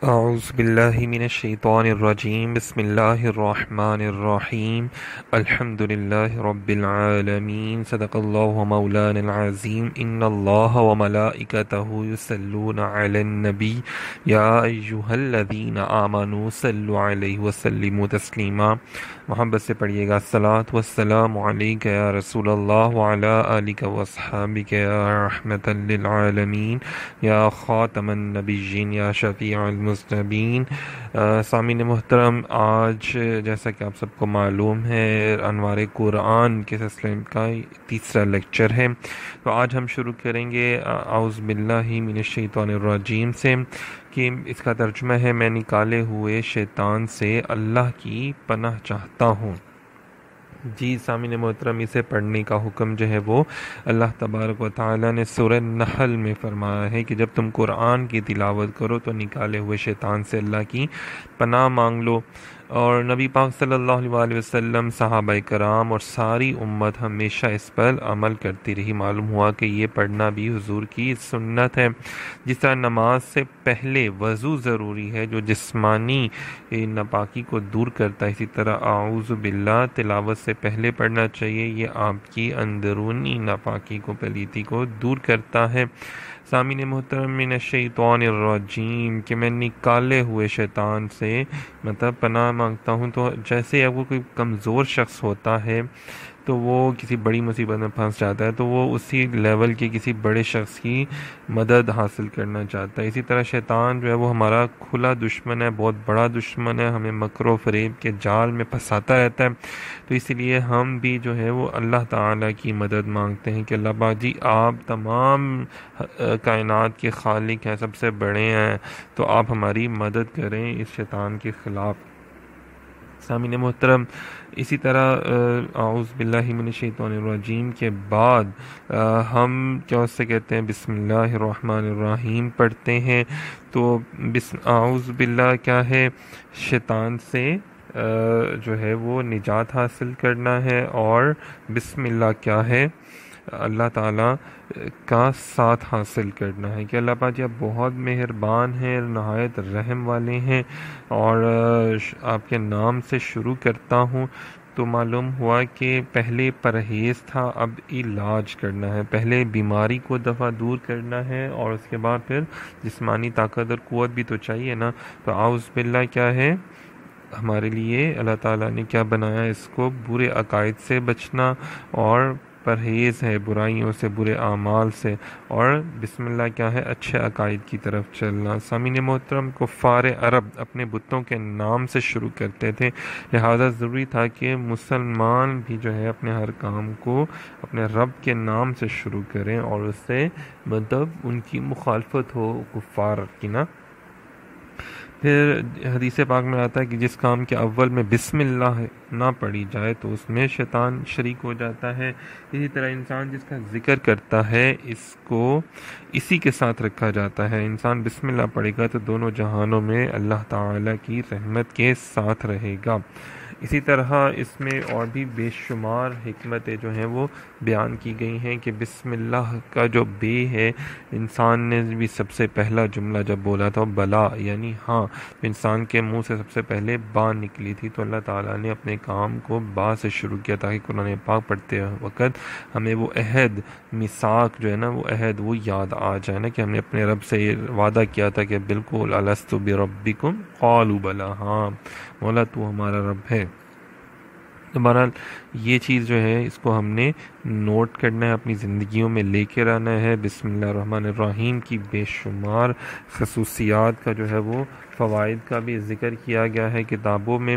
اعوذ باللہ من الشیطان الرجیم بسم اللہ الرحمن الرحیم الحمد للہ رب العالمین صدق اللہ مولانا العظیم ان اللہ وملائکتہ یصلون علی النبی یا ایہا الذین آمنوا صلوا علیہ وسلموا تسلیما۔ محبت سے پڑھیے گا الصلاۃ والسلام علیک یا رسول اللہ وعلی آلک واصحابک یا رحمتا للعالمین یا خاتم النبیین یا شفیع المذنبین۔ سامعین محترم، آج جیسا کہ آپ سب کو معلوم ہے انوار قرآن کے سلسلے کا تیسرا لیکچر ہے، تو آج ہم شروع کریں گے اعوذ باللہ من الشیطان الرجیم سے، کہ اس کا ترجمہ ہے میں نکالے ہوئے شیطان سے اللہ کی پناہ چاہتا ہوں۔ جی سامعین محترم، اسے پڑھنے کا حکم جو ہے وہ اللہ تبارک و تعالیٰ نے سورہ نحل میں فرمایا ہے کہ جب تم قرآن کی تلاوت کرو تو نکالے ہوئے شیطان سے اللہ کی پناہ مانگ لو۔ اور نبی پاک صلی اللہ علیہ وسلم، صحابہ کرام اور ساری امت ہمیشہ اس پر عمل کرتی رہی۔ معلوم ہوا کہ یہ پڑھنا بھی حضور کی سنت ہے۔ جس طرح نماز سے پہلے وضو ضروری ہے جو جسمانی ناپاکی کو دور کرتا ہے، اسی طرح اعوذ باللہ تلاوت سے پہلے پڑھنا چاہیے، یہ آپ کی اندرونی ناپاکی کو، پلیتی کو دور کرتا ہے۔ سامعین محترم، من الشیطان الرجیم کہ میں نکالے ہوئے شیطان سے مطلب پناہ مانگتا ہوں، تو جیسے اب وہ کوئی کمزور شخص ہوتا ہے تو وہ کسی بڑی مصیبت میں پھنس جاتا ہے تو وہ اسی لیول کے کسی بڑے شخص کی مدد حاصل کرنا چاہتا ہے۔ اسی طرح شیطان جو ہے وہ ہمارا کھلا دشمن ہے، بہت بڑا دشمن ہے، ہمیں مکر و فریب کے جال میں پھنساتا رہتا ہے۔ تو اسی لیے ہم بھی جو ہے وہ اللہ تعالیٰ کی مدد مانگتے ہیں کہ اللہ باجی آپ تمام کائنات کے خالق ہیں، سب سے بڑے ہیں، تو آپ ہماری مدد کریں اس شیطان کے خلاف۔ سامعین محترم، اسی طرح اعوذ باللہ من الشیطان الرجیم کے بعد ہم کیا اس سے کہتے ہیں بسم اللہ الرحمن الرحیم پڑھتے ہیں۔ تو اعوذ باللہ کیا ہے؟ شیطان سے جو ہے وہ نجات حاصل کرنا ہے، اور بسم اللہ کیا ہے؟ اللہ تعالیٰ کا ساتھ حاصل کرنا ہے کہ اللہ پاک جی آپ بہت مہربان ہیں، نہایت رحم والے ہیں، اور آپ کے نام سے شروع کرتا ہوں۔ تو معلوم ہوا کہ پہلے پرہیز تھا، اب علاج کرنا ہے، پہلے بیماری کو دفعہ دور کرنا ہے اور اس کے بعد پھر جسمانی طاقت اور قوت بھی تو چاہیے نا۔ تو اعوذ باللہ کیا ہے؟ ہمارے لیے اللہ تعالیٰ نے کیا بنایا؟ اس کو برے عقائد سے بچنا، اور پرہیز ہے برائیوں سے، برے اعمال سے، اور بسم اللہ کیا ہے؟ اچھے عقائد کی طرف چلنا۔ سامعین محترم، کفار عرب اپنے بتوں کے نام سے شروع کرتے تھے، لہذا ضروری تھا کہ مسلمان بھی جو ہے اپنے ہر کام کو اپنے رب کے نام سے شروع کریں، اور اس سے مطلب ان کی مخالفت ہو کفار کی نا۔ پھر حدیث پاک میں آتا ہے کہ جس کام کے اول میں بسم اللہ نہ پڑھی جائے تو اس میں شیطان شریک ہو جاتا ہے۔ اسی طرح انسان جس کا ذکر کرتا ہے اس کو اسی کے ساتھ رکھا جاتا ہے۔ انسان بسم اللہ پڑھے گا تو دونوں جہانوں میں اللہ تعالیٰ کی رحمت کے ساتھ رہے گا۔ اسی طرح اس میں اور بھی بے شمار حکمتیں جو ہیں وہ بیان کی گئی ہیں کہ بسم اللہ کا جو بے ہے، انسان نے بھی سب سے پہلا جملہ جب بولا تھا بلا یعنی ہاں، انسان کے منہ سے سب سے پہلے با نکلی تھی، تو اللہ تعالیٰ نے اپنے کام کو با سے شروع کیا تاکہ قرآن پاک پڑھتے وقت ہمیں وہ عہد میثاق جو ہے نا، وہ عہد وہ یاد آ جائے نا کہ ہم نے اپنے رب سے یہ وعدہ کیا تھا کہ بالکل الست بربکم قالوا بلا، ہاں مولا تو ہمارا رب ہے۔ تو بہرحال یہ چیز جو ہے اس کو ہم نے نوٹ کرنا ہے، اپنی زندگیوں میں لے کے رہنا ہے۔ بسم اللہ الرحمن الرحیم کی بے شمار خصوصیات کا جو ہے وہ فوائد کا بھی ذکر کیا گیا ہے کتابوں میں۔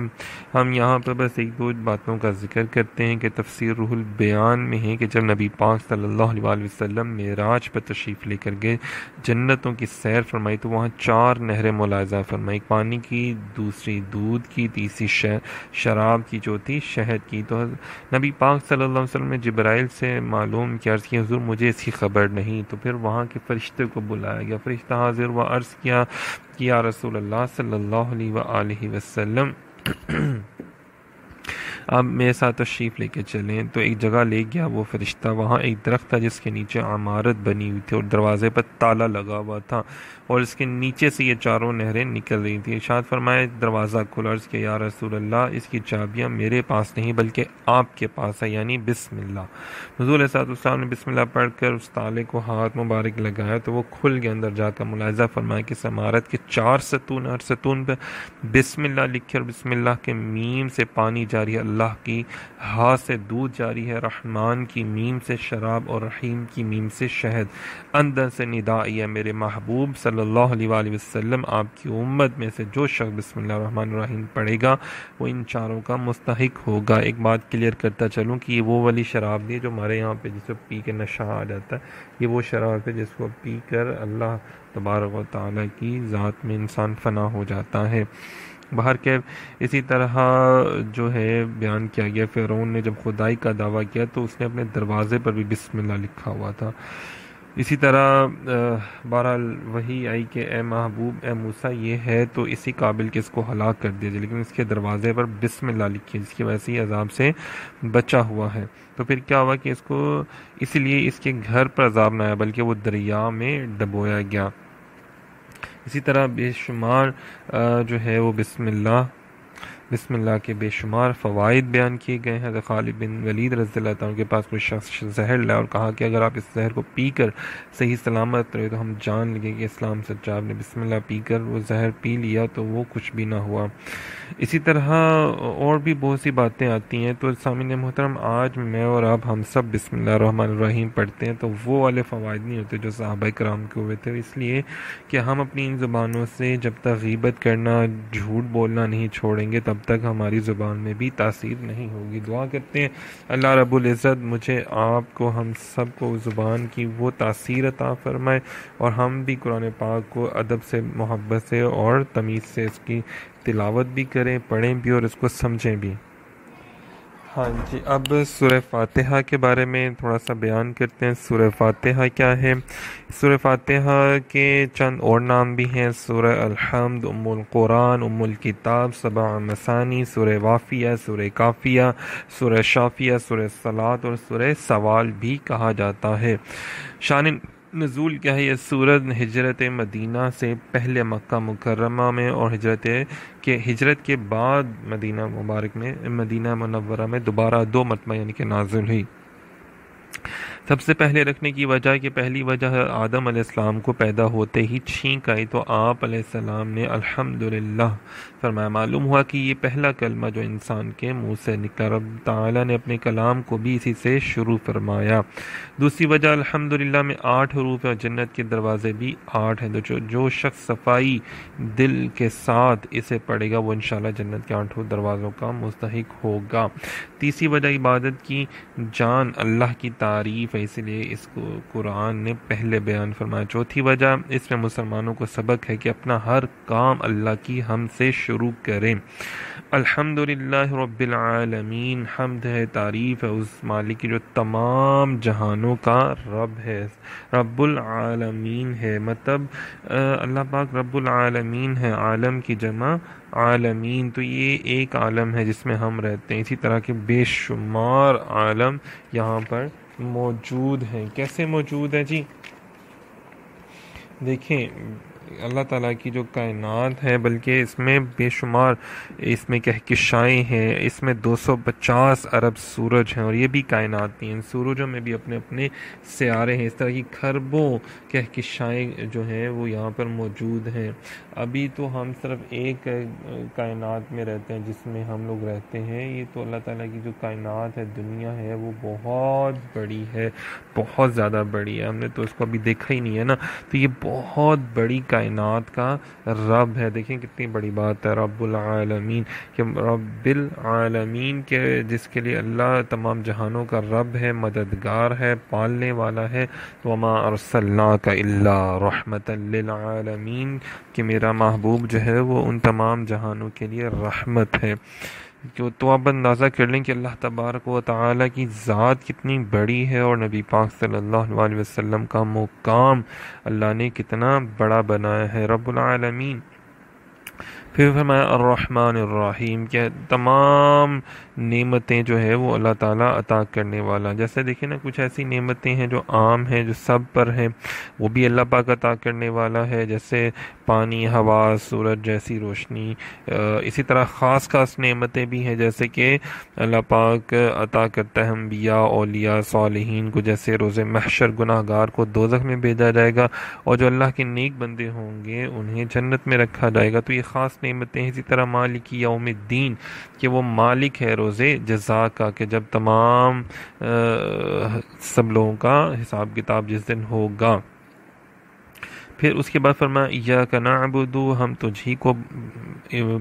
ہم یہاں پہ بس ایک دو باتوں کا ذکر کرتے ہیں کہ تفسیر روح البیان میں ہے کہ جب نبی پاک صلی اللہ علیہ وسلم معراج پر تشریف لے کر گئے، جنتوں کی سیر فرمائی تو وہاں 4 نہریں ملاحظہ فرمائی، پانی کی، دوسری دودھ کی، تیسری شراب کی، چوتھی شہد کی۔ تو نبی پاک صلی اللہ علیہ وسلم نے جبرائیل سے معلوم کیا، عرض کیا حضور مجھے اس کی خبر نہیں، تو پھر وہاں کے فرشتے کو بلایا گیا، فرشتہ حاضر ہوا، عرض کیا کہ یا رسول اللہ صلی اللہ علیہ وآلہ وسلم آپ میرے ساتھ تشریف لے کے چلیں۔ تو ایک جگہ لے گیا وہ فرشتہ، وہاں ایک درخت تھا جس کے نیچے عمارت بنی ہوئی تھی اور دروازے پر تالا لگا ہوا تھا، اور اس کے نیچے سے یہ چاروں نہریں نکل رہی تھیں۔ ارشاد فرمایا دروازہ کھلا، عرض کیا یا رسول اللہ اس کی چابیاں میرے پاس نہیں بلکہ آپ کے پاس ہے، یعنی بسم اللہ۔ حضور علیہ السلام نے بسم اللہ پڑھ کر اس تالے کو ہاتھ مبارک لگایا تو وہ کھل کے اندر جا کر ملاحظہ فرمایا کہ اس عمارت کے 4 ستون، ہر ستون پہ بسم اللہ لکھے، اور بسم اللہ کے میم سے پانی جاری ہے، اللہ کی ہا سے دودھ جاری ہے، رحمان کی میم سے شراب اور رحیم کی میم سے شہد۔ اندر سے ندا آئی ہے میرے محبوب صلی اللہ علیہ وآلہ وسلم، آپ کی امت میں سے جو شخص بسم اللہ الرحمن الرحیم پڑھے گا وہ ان چاروں کا مستحق ہوگا۔ ایک بات کلیئر کرتا چلوں کہ یہ وہ والی شراب نہیں ہے جو ہمارے یہاں پہ جس کو پی کے نشہ آ جاتا ہے، یہ وہ شراب ہے جس کو پی کر اللہ تبارک و تعالیٰ کی ذات میں انسان فنا ہو جاتا ہے۔ باہر کے اسی طرح جو ہے بیان کیا گیا فرعون نے جب خدائی کا دعویٰ کیا تو اس نے اپنے دروازے پر بھی بسم اللہ لکھا ہوا تھا۔ اسی طرح بہرحال وہی آئی کہ اے محبوب اے موسیٰ یہ ہے تو اسی قابل کہ اس کو ہلاک کر دیا جائے، لیکن اس کے دروازے پر بسم اللہ لکھی، جس کی وجہ سے یہ عذاب سے بچا ہوا ہے۔ تو پھر کیا ہوا کہ اس کو اسی لیے اس کے گھر پر عذاب نہ آیا بلکہ وہ دریا میں ڈبویا گیا۔ اسی طرح بے شمار جو ہے وہ بسم اللہ کے بے شمار فوائد بیان کیے گئے ہیں۔ حضرت خالد بن ولید رضی اللہ تعالیٰ کے پاس کوئی شخص زہر لائے اور کہا کہ اگر آپ اس زہر کو پی کر صحیح سلامت رہے تو ہم جان لگے کہ اسلام سچا۔ آپ نے بسم اللہ پی کر وہ زہر پی لیا تو وہ کچھ بھی نہ ہوا۔ اسی طرح اور بھی بہت سی باتیں آتی ہیں۔ تو سامعین محترم آج میں اور آپ ہم سب بسم اللہ الرحمن الرحیم پڑھتے ہیں تو وہ والے فوائد نہیں ہوتے جو صحابہ کرام کے ہوئے تھے، اس لیے کہ ہم اپنی ان زبانوں سے جب تک غیبت کرنا، جھوٹ بولنا نہیں چھوڑیں گے تب تک ہماری زبان میں بھی تاثیر نہیں ہوگی۔ دعا کرتے ہیں اللہ رب العزت مجھے، آپ کو، ہم سب کو زبان کی وہ تاثیر عطا فرمائے اور ہم بھی قرآن پاک کو ادب سے، محبت سے اور تمیز سے اس کی تلاوت بھی کریں، پڑھیں بھی اور اس کو سمجھیں بھی۔ ہاں جی، اب سورہ فاتحہ کے بارے میں تھوڑا سا بیان کرتے ہیں۔ سورہ فاتحہ کیا ہے؟ سورہ فاتحہ کے چند اور نام بھی ہیں: سورہ الحمد، ام القرآن، ام الکتاب، سبع مثانی، سورہ وافیہ، سورہ کافیہ، سورہ شافیہ، سورہ صلاۃ اور سورہ سوال بھی کہا جاتا ہے۔ شان نزول کیا ہے؟ یہ سورت ہجرت مدینہ سے پہلے مکہ مکرمہ میں اور ہجرت کے بعد مدینہ مبارک میں، مدینہ منورہ میں دوبارہ 2 مرتبہ یعنی کہ نازل ہوئی۔ سب سے پہلے رکھنے کی وجہ کہ پہلی وجہ ہے آدم علیہ السلام کو پیدا ہوتے ہی چھینک آئی تو آپ علیہ السلام نے الحمدللہ فرمایا۔ معلوم ہوا کہ یہ پہلا کلمہ جو انسان کے منہ سے نکلا، رب تعالیٰ نے اپنے کلام کو بھی اسی سے شروع فرمایا۔ دوسری وجہ الحمدللہ میں 8 حروف ہیں اور جنت کے دروازے بھی 8 ہیں، تو جو شخص صفائی دل کے ساتھ اسے پڑھے گا وہ انشاءاللہ جنت کے 8 دروازوں کا مستحق ہوگا۔ تیسری وجہ عبادت کی جان اللہ کی تعریف ہے، اسی لیے اس کو قرآن نے پہلے بیان فرمایا۔ چوتھی وجہ اس میں مسلمانوں کو سبق ہے کہ اپنا ہر کام اللہ کی حمد سے شروع کریں۔ الحمدللہ رب العالمین، حمد ہے، تعریف ہے اس مالک کی جو تمام جہانوں کا رب ہے، رب العالمین ہے، مطلب اللہ پاک رب العالمین ہے، عالم کی جمع عالمین، تو یہ ایک عالم ہے جس میں ہم رہتے ہیں، اسی طرح کے بے شمار عالم یہاں پر موجود ہیں۔ کیسے موجود ہیں جی؟ دیکھیں اللہ تعالیٰ کی جو کائنات ہے بلکہ اس میں بے شمار اس میں کہکشائیں ہیں، اس میں 250 ارب سورج ہیں اور یہ بھی کائنات ہیں، ان سورجوں میں بھی اپنے اپنے سیارے ہیں، اس طرح کی کھربوں کہکشائیں جو ہیں وہ یہاں پر موجود ہیں۔ ابھی تو ہم صرف ایک کائنات میں رہتے ہیں جس میں ہم لوگ رہتے ہیں، یہ تو اللہ تعالیٰ کی جو کائنات ہے، دنیا ہے، وہ بہت بڑی ہے، بہت زیادہ بڑی ہے، ہم نے تو اس کو ابھی دیکھا ہی نہیں ہے نا، تو یہ بہت بڑی کائنات کا رب ہے۔ دیکھیں کتنی بڑی بات ہے، رب العالمین، کہ رب العالمین کے جس کے لیے اللہ تمام جہانوں کا رب ہے، مددگار ہے، پالنے والا ہے۔ وما ارسلناک الا رحمتا للعالمین، کہ میرا محبوب جو ہے وہ ان تمام جہانوں کے لیے رحمت ہے۔ تو آپ اندازہ کر لیں کہ اللہ تبارک و تعالیٰ کی ذات کتنی بڑی ہے اور نبی پاک صلی اللہ علیہ وسلم کا مقام اللہ نے کتنا بڑا بنایا ہے۔ رب العالمین پھر فرمایا الرحمن الرحیم، کہ تمام نعمتیں جو ہے وہ اللہ تعالیٰ عطا کرنے والا. جیسے دیکھیں نا، کچھ ایسی نعمتیں ہیں جو عام ہیں، جو سب پر ہیں، وہ بھی اللہ پاک عطا کرنے والا ہے، جیسے پانی، ہوا، سورج جیسی روشنی. اسی طرح خاص خاص نعمتیں بھی ہیں، جیسے کہ اللہ پاک عطا کرتا ہے انبیاء، اولیاء، صالحین کو. جیسے روز محشر گناہ گار کو دوزخ میں بھیجا جائے گا، اور جو اللہ کے نیک بندے ہوں گے انہیں جنت میں رکھا جائے گا. تو یہ خاص نعمتیں ہیں. اسی طرح مالک یوم الدین، کہ وہ مالک ہے روز جزا کا، کہ جب تمام سب لوگوں کا حساب کتاب جس دن ہوگا. پھر اس کے بعد فرمایا ایاک نعبد، ہم تجھی کو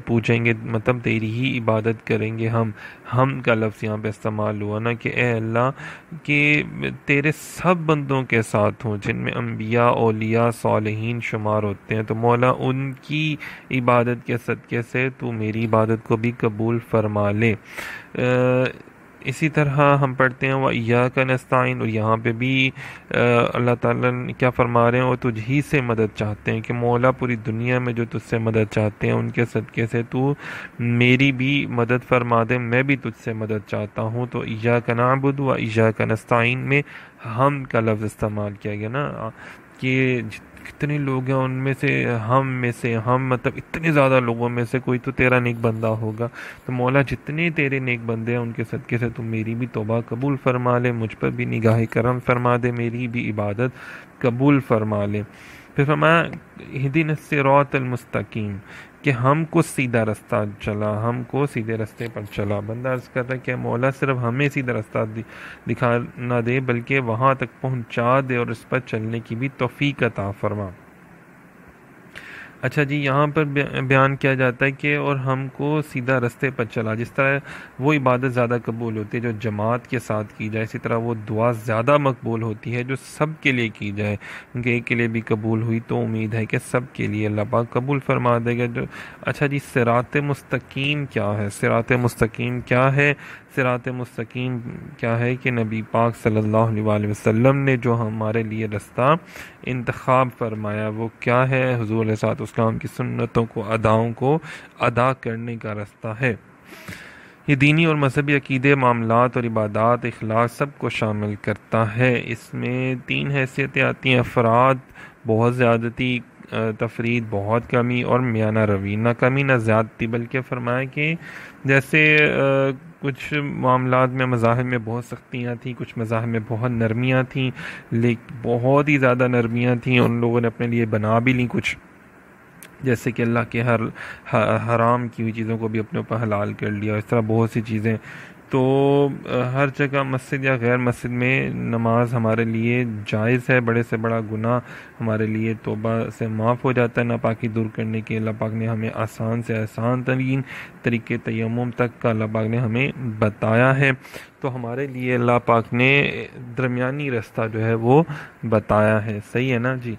پوچھیں گے، مطلب تیری ہی عبادت کریں گے. ہم کا لفظ یہاں پہ استعمال ہوا نا، کہ اے اللہ کہ تیرے سب بندوں کے ساتھ ہوں جن میں انبیاء، اولیاء، صالحین شمار ہوتے ہیں، تو مولا ان کی عبادت کے صدقے سے تو میری عبادت کو بھی قبول فرما لے. اسی طرح ہم پڑھتے ہیں وَإِيَّاكَ نَسْتَعِينُ، اور یہاں پہ بھی اللہ تعالیٰ کیا فرما رہے ہیں، وہ تجھ ہی سے مدد چاہتے ہیں، کہ مولا پوری دنیا میں جو تجھ سے مدد چاہتے ہیں ان کے صدقے سے تو میری بھی مدد فرما دے، میں بھی تجھ سے مدد چاہتا ہوں. تو إِيَّاكَ نَعْبُدُ وَإِيَّاكَ نَسْتَعِينُ میں ہم کا لفظ استعمال کیا گیا نا، کہ کتنے لوگ ہیں ان میں سے ہم مطلب اتنے زیادہ لوگوں میں سے کوئی تو تیرا نیک بندہ ہوگا. تو مولا جتنے تیرے نیک بندے ہیں ان کے صدقے سے تم میری بھی توبہ قبول فرما لے، مجھ پر بھی نگاہ کرم فرما دے، میری بھی عبادت قبول فرما لے. پھر فرمایا اہدنا الصراط المستقیم، کہ ہم کو سیدھا رستہ چلا، ہم کو سیدھے رستے پر چلا. بندہ عرض کرتا ہے کہ مولا صرف ہمیں سیدھا رستہ دکھا نہ دے، بلکہ وہاں تک پہنچا دے اور اس پر چلنے کی بھی توفیق عطا فرما. اچھا جی، یہاں پر بیان کیا جاتا ہے کہ اور ہم کو سیدھا رستے پر چلا. جس طرح وہ عبادت زیادہ قبول ہوتی ہے جو جماعت کے ساتھ کی جائے، اسی طرح وہ دعا زیادہ مقبول ہوتی ہے جو سب کے لیے کی جائے. کیونکہ ایک کے لیے بھی قبول ہوئی تو امید ہے کہ سب کے لیے اللہ پاک قبول فرما دے گا. اچھا جی، صراط مستقیم کیا ہے؟ صراط مستقیم کیا ہے؟ صراط مستقیم کیا ہے کہ نبی پاک صلی اللہ علیہ وسلم نے جو ہمارے لیے رستہ انتخاب فرمایا وہ کیا ہے؟ حضور علیہ الصلوۃ والسلام کی سنتوں کو، اداؤں کو ادا کرنے کا رستہ ہے. یہ دینی اور مذہبی عقیدے، معاملات اور عبادات، اخلاق سب کو شامل کرتا ہے. اس میں 3 حیثیتیں آتی ہیں: افراد، بہت زیادتی، تفرید بہت کمی، اور میانہ روی، نہ کمی نہ زیادتی. بلکہ فرمایا کہ جیسے کچھ معاملات میں، مذاہب میں بہت سختیاں تھیں، کچھ مذاہب میں بہت نرمیاں تھیں، لیکن بہت ہی زیادہ نرمیاں تھیں، ان لوگوں نے اپنے لیے بنا بھی لیں کچھ، جیسے کہ اللہ کے حرام کی ہوئی چیزوں کو بھی اپنے اوپر حلال کر لیا. اس طرح بہت سی چیزیں. تو ہر جگہ مسجد یا غیر مسجد میں نماز ہمارے لیے جائز ہے. بڑے سے بڑا گناہ ہمارے لیے توبہ سے معاف ہو جاتا ہے. ناپاکی دور کرنے کے اللہ پاک نے ہمیں آسان سے آسان ترین طریقے تیمم تک کا اللہ پاک نے ہمیں بتایا ہے. تو ہمارے لیے اللہ پاک نے درمیانی رستہ جو ہے وہ بتایا ہے. صحیح ہے نا جی؟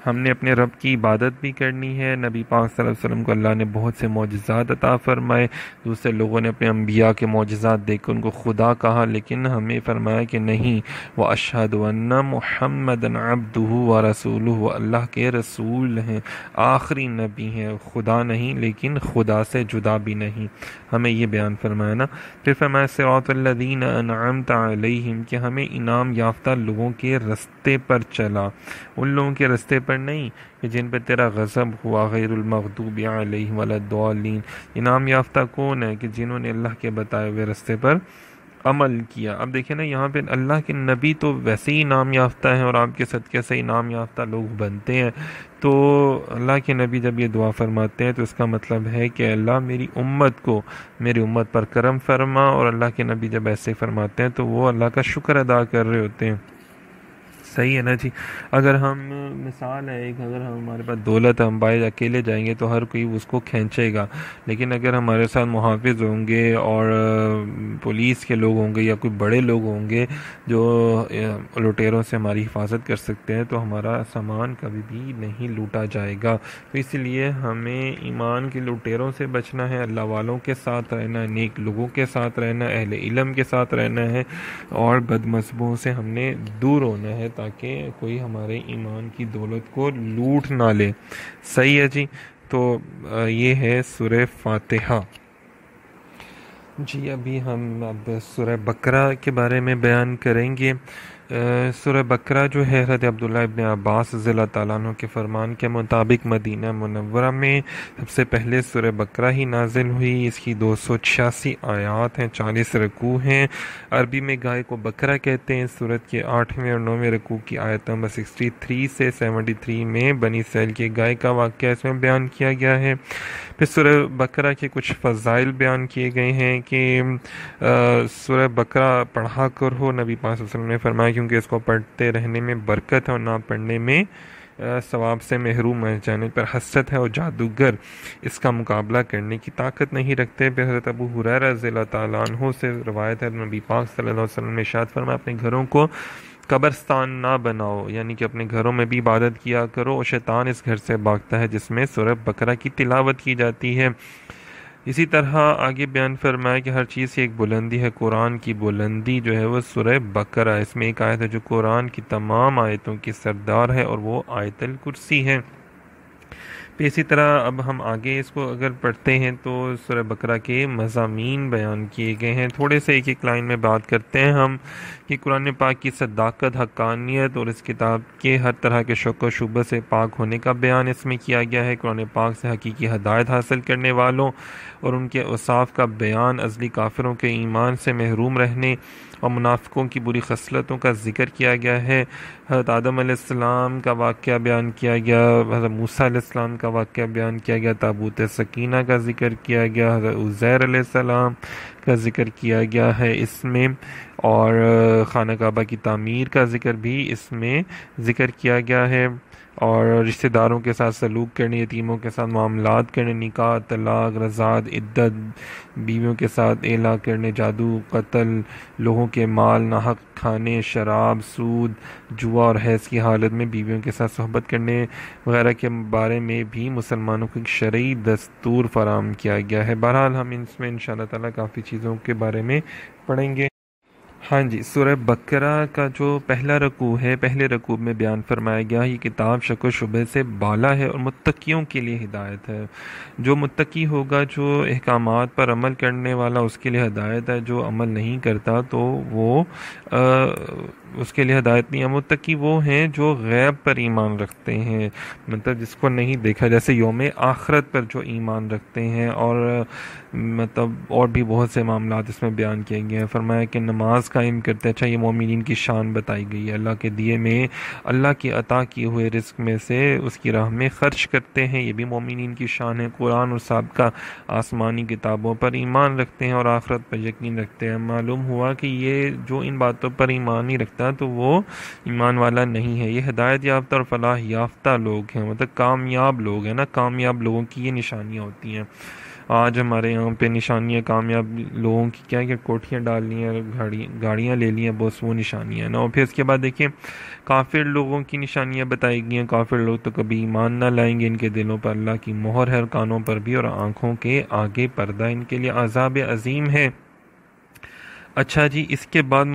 ہم نے اپنے رب کی عبادت بھی کرنی ہے. نبی پاک صلی اللہ علیہ وسلم کو اللہ نے بہت سے معجزات عطا فرمائے. دوسرے لوگوں نے اپنے انبیاء کے معجزات دیکھ کر ان کو خدا کہا، لیکن ہمیں فرمایا کہ نہیں، وَأَشْهَدُ أَنَّ مُحَمَّدًا عَبْدُهُ وَرَسُولُهُ، وہ اللہ کے رسول ہیں، آخری نبی ہیں، خدا نہیں لیکن خدا سے جدا بھی نہیں. ہمیں یہ بیان فرمایا نا. پھر فرمایا صراط الذین انعمت علیہم، کہ ہمیں انعام یافتہ لوگوں کے رستے پر چلا، ان لوگوں کے رستے پر نہیں کہ جن پہ تیرا غضب ہوا، غیر المغضوب علیہم ولا الضالین. انعام یافتہ کون ہے؟ کہ جنہوں نے اللہ کے بتائے ہوئے رستے پر عمل کیا. اب دیکھیں نا، یہاں پہ اللہ کے نبی تو ویسے ہی انعام یافتہ ہیں اور آپ کے صدقے سے انعام یافتہ لوگ بنتے ہیں. تو اللہ کے نبی جب یہ دعا فرماتے ہیں تو اس کا مطلب ہے کہ اللہ میری امت پر کرم فرما. اور اللہ کے نبی جب ایسے فرماتے ہیں تو وہ اللہ کا شکر ادا کر رہے ہوتے ہیں. صحیح ہے نا جی؟ اگر ہم مثال ہے ایک، اگر ہمارے پاس دولت ہے، ہم باہر اکیلے جائیں گے تو ہر کوئی اس کو کھینچے گا. لیکن اگر ہمارے ساتھ محافظ ہوں گے اور پولیس کے لوگ ہوں گے یا کوئی بڑے لوگ ہوں گے جو لٹیروں سے ہماری حفاظت کر سکتے ہیں، تو ہمارا سامان کبھی بھی نہیں لوٹا جائے گا. تو اس لیے ہمیں ایمان کے لٹیروں سے بچنا ہے، اللہ والوں کے ساتھ رہنا ہے، نیک لوگوں کے ساتھ رہنا ہے، اہل علم کے ساتھ رہنا ہے، اور بد مذہبوں سے ہم نے دور ہونا ہے تاکہ کوئی ہمارے ایمان کی دولت کو لوٹ نہ لے. صحیح ہے جی؟ تو یہ ہے سورہ فاتحہ۔ جی ابھی ہم اب سورہ بقرہ کے بارے میں بیان کریں گے۔ سورہ بقرہ جو ہے حضرت عبداللہ ابن عباس رضی اللہ تعالیٰ عنہ کے فرمان کے مطابق مدینہ منورہ میں سب سے پہلے سورہ بقرہ ہی نازل ہوئی۔ اس کی 286 آیات ہیں، 40 رکوع ہیں۔ عربی میں گائے کو بقرہ کہتے ہیں۔ سورت کے 8ویں اور 9ویں رکوع کی آیت نمبر 63 سے 73 میں بنی اسرائیل کے گائے کا واقعہ اس میں بیان کیا گیا ہے۔ پھر سورہ بقرہ کے کچھ فضائل بیان کیے گئے ہیں کہ سورہ بقرہ پڑھا کرو، نبی پاک صلی اللہ علیہ وسلم نے فرمایا، کیونکہ اس کو پڑھتے رہنے میں برکت ہے اور نہ پڑھنے میں ثواب سے محروم رہ جانے پر حسرت ہے، اور جادوگر اس کا مقابلہ کرنے کی طاقت نہیں رکھتے۔ پھر حضرت ابو ہریرہ رضی اللہ تعالیٰ عنہ سے روایت ہے، نبی پاک صلی اللہ علیہ وسلم نے ارشاد فرمایا، اپنے گھروں کو قبرستان نہ بناؤ، یعنی کہ اپنے گھروں میں بھی عبادت کیا کرو، اور شیطان اس گھر سے بھاگتا ہے جس میں سورہ بقرہ کی تلاوت کی جاتی ہے۔ اسی طرح آگے بیان فرمایا کہ ہر چیز کی ایک بلندی ہے، قرآن کی بلندی جو ہے وہ سورہ بقرہ، اس میں ایک آیت ہے جو قرآن کی تمام آیتوں کی سردار ہے، اور وہ آیت الکرسی ہے۔ پھر اسی طرح اب ہم آگے اس کو اگر پڑھتے ہیں تو سورہ بقرہ کے مضامین بیان کیے گئے ہیں۔ تھوڑے سے ایک ایک لائن میں بات کرتے ہیں ہم کہ قرآن پاک کی صداقت، حقانیت اور اس کتاب کے ہر طرح کے شک و شبہ سے پاک ہونے کا بیان اس میں کیا گیا ہے۔ قرآن پاک سے حقیقی ہدایت حاصل کرنے والوں اور ان کے اوصاف کا بیان، ازلی کافروں کے ایمان سے محروم رہنے اور منافقوں کی بری خصلتوں کا ذکر کیا گیا ہے۔ حضرت آدم علیہ السلام کا واقعہ بیان کیا گیا، حضرت موسیٰ علیہ السلام کا واقعہ بیان کیا گیا، تابوت سکینہ کا ذکر کیا گیا، حضرت عزیر علیہ السلام کا ذکر کیا گیا ہے اس میں، اور خانہ کعبہ کی تعمیر کا ذکر بھی اس میں ذکر کیا گیا ہے، اور رشتہ داروں کے ساتھ سلوک کرنے، یتیموں کے ساتھ معاملات کرنے، نکاح، طلاق، رضاعت، عدت، بیویوں کے ساتھ اعلیٰ کرنے، جادو، قتل، لوگوں کے مال ناحق کھانے، شراب، سود، جوا اور حیض کی حالت میں بیویوں کے ساتھ صحبت کرنے وغیرہ کے بارے میں بھی مسلمانوں کو ایک شرعی دستور فراہم کیا گیا ہے۔ بہرحال ہم اس میں انشاءاللہ تعالیٰ کافی چیزوں کے بارے میں پڑھیں گے۔ ہاں جی، سورہ بقرہ کا جو پہلا رکوع ہے، پہلے رکوع میں بیان فرمایا گیا یہ کتاب شک و شبہ سے بالا ہے اور متقیوں کے لیے ہدایت ہے۔ جو متقی ہوگا، جو احکامات پر عمل کرنے والا، اس کے لیے ہدایت ہے۔ جو عمل نہیں کرتا تو وہ اس کے لیے ہدایت نہیں ہے۔ متقی وہ ہیں جو غیب پر ایمان رکھتے ہیں، مطلب جس کو نہیں دیکھا، جیسے یوم آخرت پر جو ایمان رکھتے ہیں، اور مطلب اور بھی بہت سے معاملات اس میں بیان کیے گئے ہیں۔ فرمایا کہ نماز قائم کرتے، اچھا یہ مومنین کی شان بتائی گئی ہے، اللہ کے دیے میں، اللہ کی عطا کیے ہوئے رزق میں سے اس کی راہ میں خرچ کرتے ہیں، یہ بھی مومنین کی شان ہے۔ قرآن اور سابقہ آسمانی کتابوں پر ایمان رکھتے ہیں اور آخرت پر یقین رکھتے ہیں۔ معلوم ہوا کہ یہ جو ان باتوں پر ایمان نہیں رکھتا تو وہ ایمان والا نہیں ہے۔ یہ ہدایت یافتہ اور فلاح یافتہ لوگ ہیں، مطلب کامیاب لوگ ہیں نا، کامیاب لوگوں کی یہ نشانیاں ہوتی ہیں۔ آج ہمارے یہاں پہ نشانیاں کامیاب لوگوں کی کیا ہے کہ کوٹھیاں ڈال لی ہیں، گاڑیاں لے لی ہیں، بس وہ نشانیاں نا۔ اور پھر اس کے بعد دیکھیں کافر لوگوں کی نشانیاں بتائی گئی ہیں۔ کافر لوگ تو کبھی ایمان نہ لائیں گے، ان کے دلوں پر اللہ کی مہر ہے، اور کانوں پر بھی، اور آنکھوں کے آگے پردہ، ان کے لیے عذاب عظیم ہے۔ اچھا جی، اس کے بعد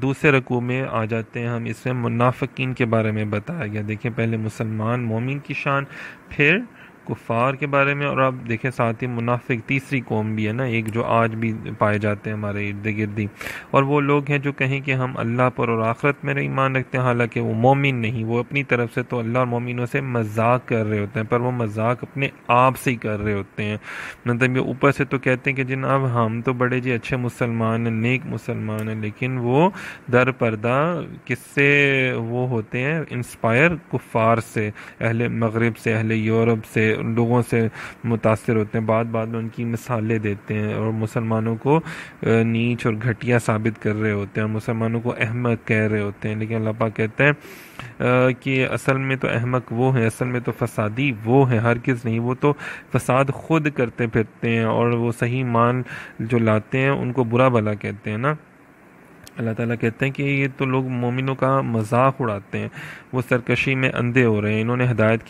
دوسرے رکوع میں آ جاتے ہیں ہم، اس میں منافقین کے بارے میں بتایا گیا۔ دیکھیں پہلے مسلمان مومن کی شان، پھر کفار کے بارے میں، اور اب دیکھیں ساتھ ہی منافق تیسری قوم بھی ہے نا، ایک جو آج بھی پائے جاتے ہیں ہمارے ارد گرد ہی، اور وہ لوگ ہیں جو کہیں کہ ہم اللہ پر اور آخرت میں ایمان رکھتے ہیں، حالانکہ وہ مومن نہیں، وہ اپنی طرف سے تو اللہ اور مومنوں سے مذاق کر رہے ہوتے ہیں، پر وہ مذاق اپنے آپ سے ہی کر رہے ہوتے ہیں۔ مطلب یہ اوپر سے تو کہتے ہیں کہ جناب ہم تو بڑے جی اچھے مسلمان ہیں، نیک مسلمان ہیں، لیکن وہ در پردہ کس سے وہ ہوتے ہیں؟ انسپائر کفار سے، اہل مغرب سے، اہل یورپ سے، ان لوگوں سے متاثر ہوتے ہیں، بعد میں ان کی مثالیں دیتے ہیں، اور مسلمانوں کو نیچ اور گھٹیا ثابت کر رہے ہوتے ہیں، مسلمانوں کو احمق کہہ رہے ہوتے ہیں۔ لیکن اللہ پاک کہتے ہیں کہ اصل میں تو احمق وہ ہیں، اصل میں تو فسادی وہ ہیں، ہرگز نہیں، وہ تو فساد خود کرتے پھرتے ہیں، اور وہ صحیح مان جو لاتے ہیں ان کو برا بھلا کہتے ہیں نا۔ اللہ تعالیٰ کہتے ہیں کہ یہ تو لوگ مومنوں کا مذاق اڑاتے ہیں، وہ سرکشی میں اندھے ہو رہے ہیں، انہوں نے ہدایت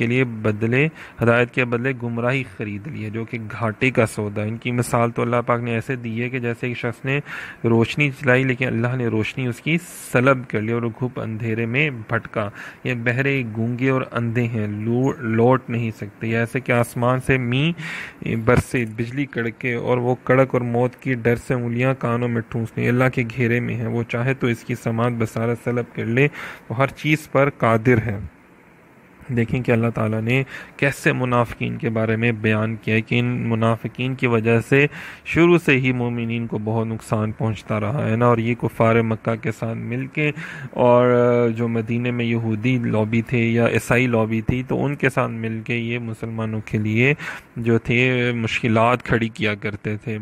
کے بدلے گمراہی خرید لی ہے، جو کہ گھاٹے کا سودا ہے۔ ان کی مثال تو اللہ پاک نے ایسے دی ہے کہ جیسے ایک شخص نے روشنی چلائی لیکن اللہ نے روشنی اس کی سلب کر لی اور وہ گھپ اندھیرے میں بھٹکا۔ یہ بہرے، گونگے اور اندھے ہیں، لوٹ نہیں سکتے۔ یہ ایسے کہ آسمان سے برسے، بجلی کڑکے اور وہ کڑک اور موت کی ڈر سے انگلیاں کانوں میں ٹھونسنے، اللہ کے گھیرے میں ہیں، وہ چاہے تو اس کی سماعت بصارت سلب کر لے، وہ ہر چیز پر قادر ہے۔ دیکھیں کہ اللہ تعالیٰ نے کیسے منافقین کے بارے میں بیان کیا ہے کہ ان منافقین کی وجہ سے شروع سے ہی مومنین کو بہت نقصان پہنچتا رہا ہے نا، اور یہ کفار مکہ کے ساتھ مل کے اور جو مدینے میں یہودی لابی تھے یا عیسائی لابی تھی تو ان کے ساتھ مل کے یہ مسلمانوں کے لیے جو تھے مشکلات کھڑی کیا کرتے تھے۔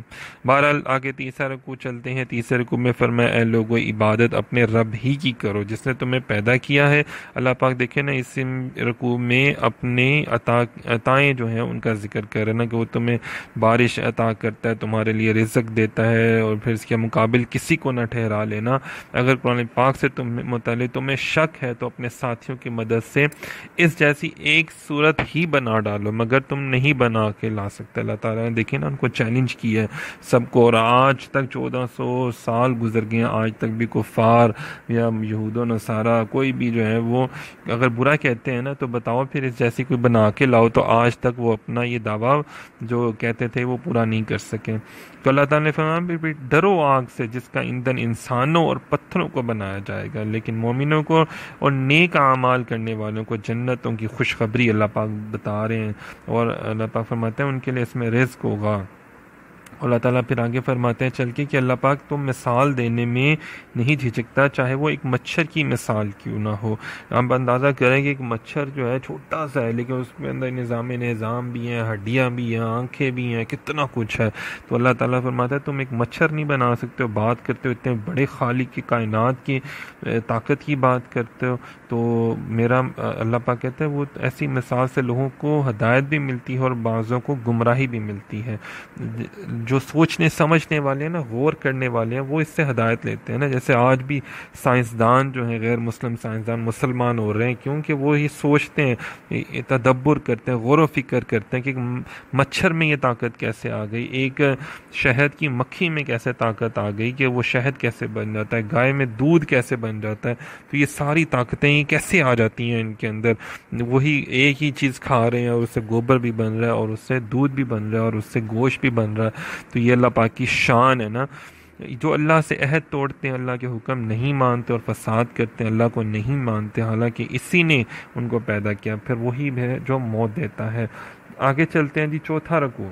بہرحال آگے تیسرا رکوع چلتے ہیں۔ تیسرے رکوع میں فرمایا اے لوگو عبادت اپنے رب ہی کی کرو جس نے تمہیں پیدا کیا ہے۔ اللہ پاک دیکھیں نا اس رکوع میں اپنے عطائیں جو ہیں ان کا ذکر کر رہے ہیں نا کہ وہ تمہیں بارش عطا کرتا ہے، تمہارے لیے رزق دیتا ہے، اور پھر اس کے مقابل کسی کو نہ ٹھہرا لینا۔ اگر قرآن پاک سے متعلق تمہیں شک ہے تو اپنے ساتھیوں کی مدد سے اس جیسی ایک صورت ہی بنا ڈالو، مگر تم نہیں بنا کے لا سکتے۔ اللہ تعالیٰ نے دیکھیں نا ان کو چیلنج کیا ہے سب کو، اور آج تک 1400 سال گزر گئے ہیں، آج تک بھی کفار یا یہود و نصارہ کوئی بھی جو ہے وہ اگر برا کہتے ہیں نا تو بتاؤ پھر اس جیسی کوئی بنا کے لاؤ، تو آج تک وہ اپنا یہ دعویٰ جو کہتے تھے وہ پورا نہیں کر سکے۔ تو اللہ تعالیٰ نے فرمایا پھر ڈرو آگ سے جس کا ایندھن انسانوں اور پتھروں کو بنایا جائے گا، لیکن مومنوں کو اور نیک اعمال کرنے والوں کو جنتوں کی خوشخبری اللہ پاک بتا رہے ہیں، اور اللہ پاک فرماتے ہیں ان کے لیے اس میں رزق ہوگا۔ اللہ تعالیٰ پھر آگے فرماتے ہیں چل کے کہ اللہ پاک تم مثال دینے میں نہیں جھجکتا، چاہے وہ ایک مچھر کی مثال کیوں نہ ہو۔ آپ اندازہ کریں کہ ایک مچھر جو ہے چھوٹا سا ہے لیکن اس کے اندر نظام بھی ہیں، ہڈیاں بھی ہیں، آنکھیں بھی ہیں، کتنا کچھ ہے۔ تو اللہ تعالیٰ فرماتا ہے تم ایک مچھر نہیں بنا سکتے ہو، بات کرتے ہو اتنے بڑے خالق کی کائنات کی طاقت کی بات کرتے ہو، تو میرا اللہ پاک کہتے ہیں وہ ایسی مثال سے لوگوں کو ہدایت بھی ملتی ہے اور بعضوں کو گمراہی بھی ملتی ہے۔ جو سوچنے سمجھنے والے ہیں نا، غور کرنے والے ہیں، وہ اس سے ہدایت لیتے ہیں نا۔ جیسے آج بھی سائنسدان جو ہیں، غیر مسلم سائنسدان مسلمان ہو رہے ہیں کیونکہ وہ یہ سوچتے ہیں، تدبر کرتے ہیں، غور و فکر کرتے ہیں کہ مچھر میں یہ طاقت کیسے آ گئی، ایک شہد کی مکھی میں کیسے طاقت آ گئی، کہ وہ شہد کیسے بن جاتا ہے، گائے میں دودھ کیسے بن جاتا ہے، تو یہ ساری طاقتیں یہ کیسے آ جاتی ہیں ان کے اندر۔ وہی ایک ہی چیز کھا رہے ہیں اور اس سے گوبر بھی بن رہا ہے اور اس سے دودھ بھی بن رہا ہے اور اس سے گوشت بھی بن رہا ہے۔ تو یہ اللہ پاک کی شان ہے نا۔ جو اللہ سے عہد توڑتے ہیں، اللہ کے حکم نہیں مانتے اور فساد کرتے ہیں، اللہ کو نہیں مانتے حالانکہ اسی نے ان کو پیدا کیا، پھر وہی ہے جو موت دیتا ہے۔ آگے چلتے ہیں جی، چوتھا رکوع۔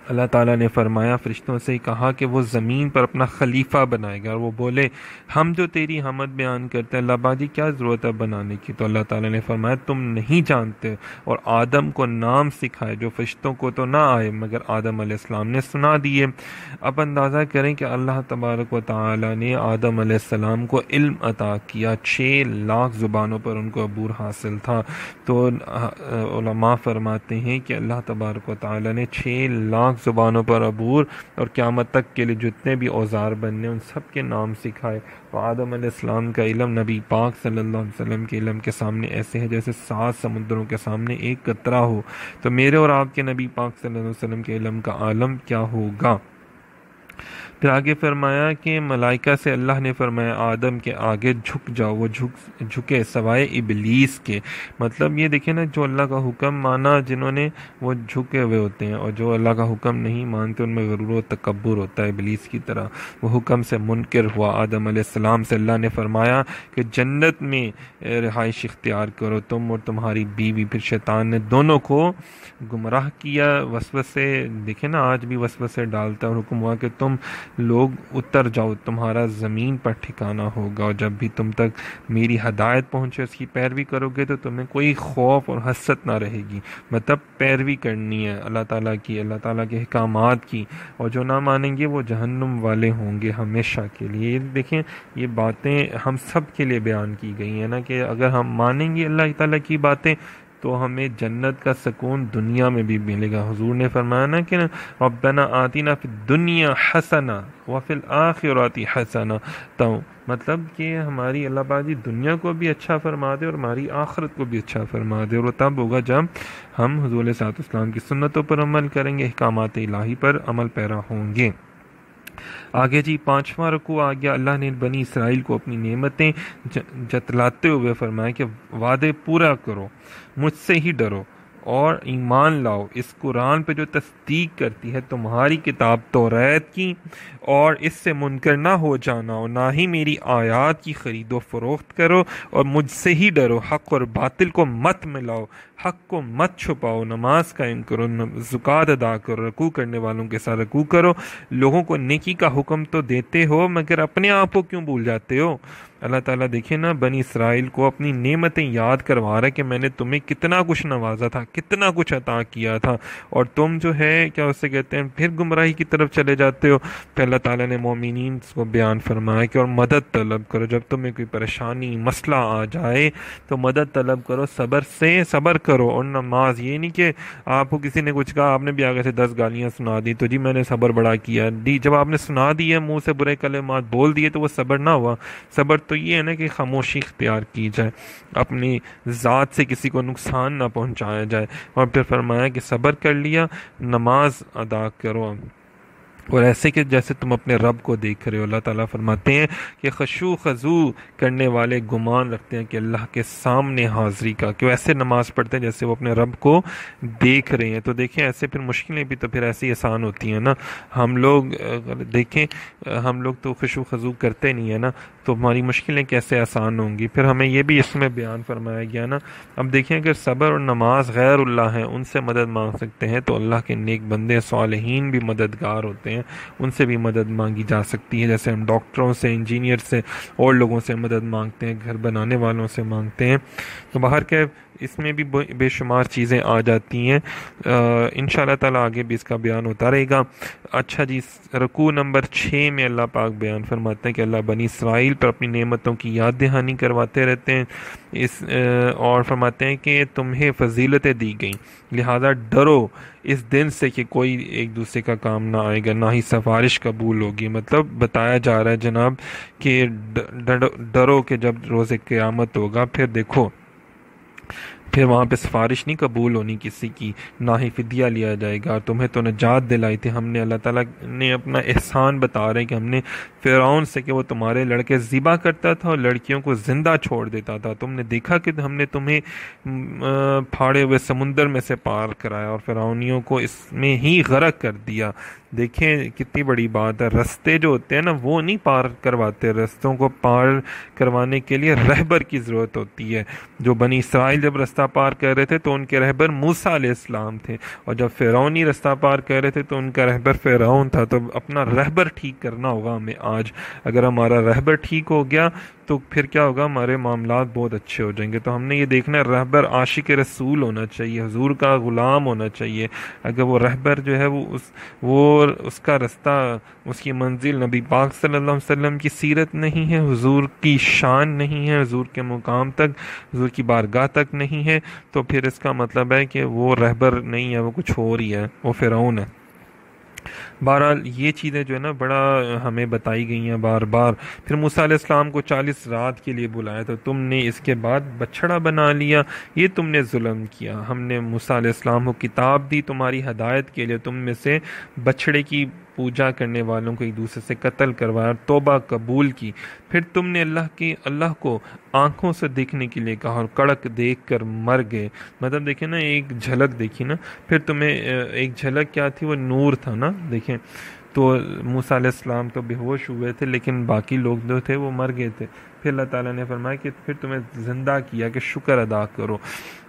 اللہ تعالیٰ نے فرمایا فرشتوں سے کہا کہ وہ زمین پر اپنا خلیفہ بنائے گا، اور وہ بولے ہم جو تیری حمد بیان کرتے ہیں، اللہ بادی کیا ضرورت ہے بنانے کی؟ تو اللہ تعالیٰ نے فرمایا تم نہیں جانتے، اور آدم کو نام سکھائے جو فرشتوں کو تو نہ آئے مگر آدم علیہ السلام نے سنا دیے۔ اب اندازہ کریں کہ اللہ تبارک و تعالیٰ نے آدم علیہ السلام کو علم عطا کیا، 6 لاکھ زبانوں پر ان کو عبور حاصل تھا۔ تو علماء فرماتے ہیں کہ اللہ تبارک و تعالیٰ نے 6 لاکھ زبانوں پر عبور اور قیامت تک کے لیے جتنے بھی اوزار بننے ان سب کے نام سکھائے۔ تو آدم علیہ السلام کا علم نبی پاک صلی اللہ علیہ وسلم کے علم کے سامنے ایسے ہے جیسے 7 سمندروں کے سامنے ایک قطرہ ہو۔ تو میرے اور آپ کے نبی پاک صلی اللہ علیہ وسلم کے علم کا عالم کیا ہوگا۔ پھر آگے فرمایا کہ ملائکہ سے اللہ نے فرمایا آدم کے آگے جھک جاؤ، وہ جھکے سوائے ابلیس کے۔ مطلب یہ دیکھیں نا، جو اللہ کا حکم مانا جنہوں نے وہ جھکے ہوئے ہوتے ہیں، اور جو اللہ کا حکم نہیں مانتے ان میں غرور و تکبر ہوتا ہے ابلیس کی طرح۔ وہ حکم سے منکر ہوا۔ آدم علیہ السلام سے اللہ نے فرمایا کہ جنت میں رہائش اختیار کرو تم اور تمہاری بیوی۔ پھر شیطان نے دونوں کو گمراہ کیا، وسوسے دیکھیں نا آج بھی وسوسے ڈالتا ہے، اور حکم ہوا کہ تم لوگ اتر جاؤ، تمہارا زمین پر ٹھکانہ ہوگا، اور جب بھی تم تک میری ہدایت پہنچے اس کی پیروی کرو گے تو تمہیں کوئی خوف اور حسرت نہ رہے گی۔ مطلب پیروی کرنی ہے اللہ تعالیٰ کی، اللہ تعالیٰ کے احکامات کی، اور جو نہ مانیں گے وہ جہنم والے ہوں گے ہمیشہ کے لیے۔ دیکھیں یہ باتیں ہم سب کے لیے بیان کی گئی ہیں نا، کہ اگر ہم مانیں گے اللہ تعالیٰ کی باتیں تو ہمیں جنت کا سکون دنیا میں بھی ملے گا۔ حضور نے فرمایا نا کہ ربنا آتنا فی الدنیا حسنہ وفی الآخرۃ حسنہ، تو مطلب کہ ہماری اللہ پاک جی دنیا کو بھی اچھا فرما دے اور ہماری آخرت کو بھی اچھا فرما دے، اور وہ تب ہوگا جب ہم حضور علیہ الصلوۃ والسلام کی سنتوں پر عمل کریں گے، احکامات الہی پر عمل پیرا ہوں گے۔ آگے جی 5واں رکوع آ گیا۔ اللہ نے بنی اسرائیل کو اپنی نعمتیں جتلاتے ہوئے فرمایا کہ وعدے پورا کرو، مجھ سے ہی ڈرو اور ایمان لاؤ اس قرآن پہ جو تصدیق کرتی ہے تمہاری کتاب توریت کی، اور اس سے منکر نہ ہو جانا، اور نہ ہی میری آیات کی خرید و فروخت کرو، اور مجھ سے ہی ڈرو، حق اور باطل کو مت ملاؤ، حق کو مت چھپاؤ، نماز قائم کرو، زکوٰۃ ادا کرو، رکوع کرنے والوں کے ساتھ رکوع کرو، لوگوں کو نیکی کا حکم تو دیتے ہو مگر اپنے آپ کو کیوں بھول جاتے ہو۔ اللہ تعالیٰ دیکھیں نا بنی اسرائیل کو اپنی نعمتیں یاد کروا رہا ہے کہ میں نے تمہیں کتنا کچھ نوازا تھا، کتنا کچھ عطا کیا تھا، اور تم جو ہے کیا اسے کہتے ہیں پھر گمراہی کی طرف چلے جاتے ہو۔ پھر اللہ تعالیٰ نے مومنین کو بیان فرمایا کہ اور مدد طلب کرو، جب تمہیں کوئی پریشانی مسئلہ آ جائے تو مدد طلب کرو، صبر سے صبر کرو، اور نماز یہ نہیں کہ آپ کو کسی نے کچھ کہا آپ نے بھی آگے سے 10 گالیاں سنا دی تو جی میں نے صبر بڑا کیا دی، جب آپ نے سنا دی ہے منہ سے برے کلمات بول دیے تو وہ صبر نہ ہوا۔ صبر تو یہ ہے نا کہ خاموشی اختیار کی جائے، اپنی ذات سے کسی کو نقصان نہ پہنچایا جائے، اور پھر فرمایا کہ صبر کر لیا، نماز ادا کرو، اور ایسے کہ جیسے تم اپنے رب کو دیکھ رہے ہو۔ اللہ تعالیٰ فرماتے ہیں کہ خشوع خضوع کرنے والے گمان رکھتے ہیں کہ اللہ کے سامنے حاضری کا، کہ وہ ایسے نماز پڑھتے ہیں جیسے وہ اپنے رب کو دیکھ رہے ہیں۔ تو دیکھیں ایسے پھر مشکلیں بھی تو پھر ایسی آسان ہوتی ہیں نا۔ ہم لوگ دیکھیں ہم لوگ تو خشوع خضوع کرتے نہیں ہیں نا، تو ہماری مشکلیں کیسے آسان ہوں گی۔ پھر ہمیں یہ بھی اس میں بیان فرمایا گیا نا، اب دیکھیں اگر صبر اور نماز غیر اللہ ہیں ان سے مدد مانگ سکتے ہیں تو اللہ کے نیک بندے صالحین بھی مددگار ہوتے ہیں، ان سے بھی مدد مانگی جا سکتی ہے، جیسے ہم ڈاکٹروں سے، انجینئر سے اور لوگوں سے مدد مانگتے ہیں، گھر بنانے والوں سے مانگتے ہیں۔ تو باہر کے اس میں بھی بے شمار چیزیں آ جاتی ہیں، انشاءاللہ تعالیٰ آگے بھی اس کا بیان ہوتا رہے گا۔ اچھا جی رکوع نمبر 6 میں اللہ پاک بیان فرماتے ہیں کہ اللہ بنی اسرائیل پر اپنی نعمتوں کی یاد دہانی کرواتے رہتے ہیں، اور فرماتے ہیں کہ تمہیں فضیلتیں دی گئیں لہذا ڈرو اس دن سے کہ کوئی ایک دوسرے کا کام نہ آئے گا، نہ ہی سفارش قبول ہوگی۔ مطلب بتایا جا رہا ہے جناب کہ ڈرو کہ جب روز قیامت ہوگا پھر دیکھو پھر وہاں پہ سفارش نہیں قبول ہونی کسی کی، نہ ہی فدیہ لیا جائے گا۔ تمہیں تو نجات دلائی تھی ہم نے، اللہ تعالیٰ نے اپنا احسان بتا رہے کہ ہم نے فرعون سے کہ وہ تمہارے لڑکے ذبح کرتا تھا اور لڑکیوں کو زندہ چھوڑ دیتا تھا، تم نے دیکھا کہ ہم نے تمہیں پھاڑے ہوئے سمندر میں سے پار کرایا اور فرعونیوں کو اس میں ہی غرق کر دیا۔ دیکھیں کتنی بڑی بات ہے، رستے جو ہوتے ہیں نا وہ نہیں پار کرواتے، رستوں کو پار کروانے کے لیے رہبر کی ضرورت ہوتی ہے۔ جو بنی اسرائیل جب رستہ پار کر رہے تھے تو ان کے رہبر موسیٰ علیہ السلام تھے، اور جب فرعونی رستہ پار کر رہے تھے تو ان کا رہبر فرعون تھا۔ تو اپنا رہبر ٹھیک کرنا ہوگا ہمیں آج، اگر ہمارا رہبر ٹھیک ہو گیا تو پھر کیا ہوگا، ہمارے معاملات بہت اچھے ہو جائیں گے۔ تو ہم نے یہ دیکھنا ہے رہبر عاشق رسول ہونا چاہیے، حضور کا غلام ہونا چاہیے۔ اگر وہ رہبر جو ہے وہ اس کا رستہ، اس کی منزل نبی پاک صلی اللہ علیہ وسلم کی سیرت نہیں ہے، حضور کی شان نہیں ہے، حضور کے مقام تک، حضور کی بارگاہ تک نہیں ہے، تو پھر اس کا مطلب ہے کہ وہ رہبر نہیں ہے، وہ کچھ اور ہی ہے، وہ فرعون ہے۔ بہرحال یہ چیزیں جو ہے نا بڑا ہمیں بتائی گئی ہیں بار بار۔ پھر موسیٰ علیہ السلام کو 40 رات کے لیے بلایا تو تم نے اس کے بعد بچڑا بنا لیا، یہ تم نے ظلم کیا۔ ہم نے موسیٰ علیہ السلام کو کتاب دی تمہاری ہدایت کے لیے، تم میں سے بچڑے کی پوجا کرنے والوں کو ایک دوسرے سے قتل کروایا اور توبہ قبول کی۔ پھر تم نے اللہ کو آنکھوں سے دیکھنے کے لیے کہا اور کڑک دیکھ کر مر گئے۔ مطلب دیکھیں نا ایک جھلک دیکھی نا، پھر تمہیں ایک جھلک کیا تھی، وہ نور تھا نا۔ دیکھیں تو موسیٰ علیہ السلام تو بے ہوش ہوئے تھے لیکن باقی لوگ جو تھے وہ مر گئے تھے۔ پھر اللہ تعالیٰ نے فرمایا کہ پھر تمہیں زندہ کیا کہ شکر ادا کرو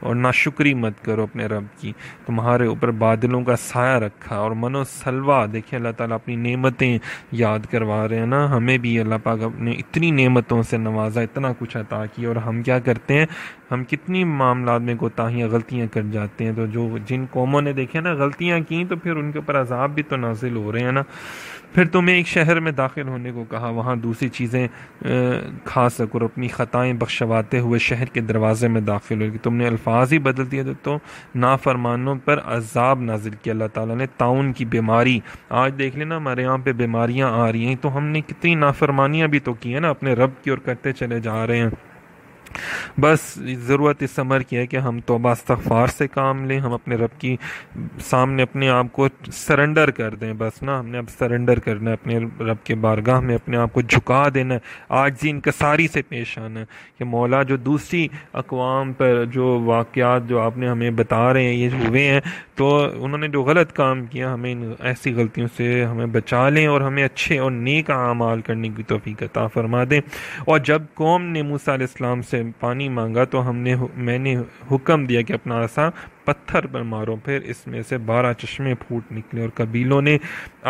اور ناشکری مت کرو اپنے رب کی، تمہارے اوپر بادلوں کا سایہ رکھا اور منو سلوا۔ دیکھیں اللہ تعالیٰ اپنی نعمتیں یاد کروا رہے ہیں نا، ہمیں بھی اللہ پاک اپنے اتنی نعمتوں سے نوازا، اتنا کچھ عطا کیا، اور ہم کیا کرتے ہیں، ہم کتنی معاملات میں کوتاہیاں غلطیاں کر جاتے ہیں۔ تو جن قوموں نے دیکھے نا غلطیاں کی تو پھر ان کے اوپر عذاب بھی تو نازل ہو رہے ہیں نا۔ پھر تمہیں ایک شہر میں داخل ہونے کو کہا، وہاں دوسری چیزیں کھا کھا سکو اور اپنی خطائیں بخشواتے ہوئے شہر کے دروازے میں داخل ہو، کہ تم نے الفاظ ہی بدل دیے تو نافرمانوں پر عذاب نازل کیا اللہ تعالیٰ نے، طاعون کی بیماری۔ آج دیکھ لینا ہمارے یہاں پہ بیماریاں آ رہی ہیں، تو ہم نے کتنی نافرمانیاں بھی تو کی ہیں نا اپنے رب کی، اور کرتے چلے جا رہے ہیں۔ بس ضرورت اس عمر کی ہے کہ ہم توبہ استغفار سے کام لیں، ہم اپنے رب کی سامنے اپنے آپ کو سرنڈر کر دیں، بس نا ہم نے اب سرنڈر کرنا ہے اپنے رب کے بارگاہ میں، اپنے آپ کو جھکا دینا ہے، عاجزی انکساری سے پیش آنا ہے کہ مولا جو دوسری اقوام پر جو واقعات جو آپ نے ہمیں بتا رہے ہیں یہ ہوئے ہیں، تو انہوں نے جو غلط کام کیا، ہمیں ایسی غلطیوں سے ہمیں بچا لیں اور ہمیں اچھے اور نیک اعمال کرنے کی توفیق عطا فرما دیں۔ اور جب قوم نے موسیٰ علیہ السلام سے پانی مانگا تو میں نے حکم دیا کہ اپنا عصا پتھر پر مارو، پھر اس میں سے 12 چشمے پھوٹ نکلے، اور قبیلوں نے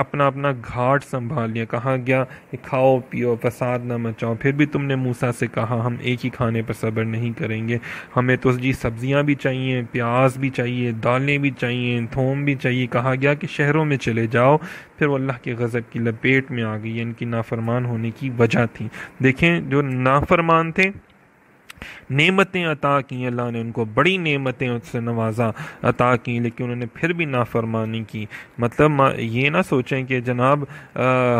اپنا اپنا گھاٹ سنبھال لیا۔ کہا گیا کہ کھاؤ پیو فساد نہ مچاؤ، پھر بھی تم نے موسیٰ سے کہا ہم ایک ہی کھانے پر صبر نہیں کریں گے، ہمیں تو جی سبزیاں بھی چاہیے، پیاز بھی چاہیے، دالیں بھی چاہیے، تھوم بھی چاہیے۔ کہا گیا کہ شہروں میں چلے جاؤ، پھر وہ اللہ کے غضب کی لپیٹ میں آ گئی، ان کی نافرمان ہونے کی وجہ تھی۔ دیکھیں جو نافرمان تھے، نعمتیں عطا کی اللہ نے ان کو، بڑی نعمتیں ان سے نوازا عطا کی، لیکن انہوں نے پھر بھی نافرمانی کی۔ مطلب یہ نہ سوچیں کہ جناب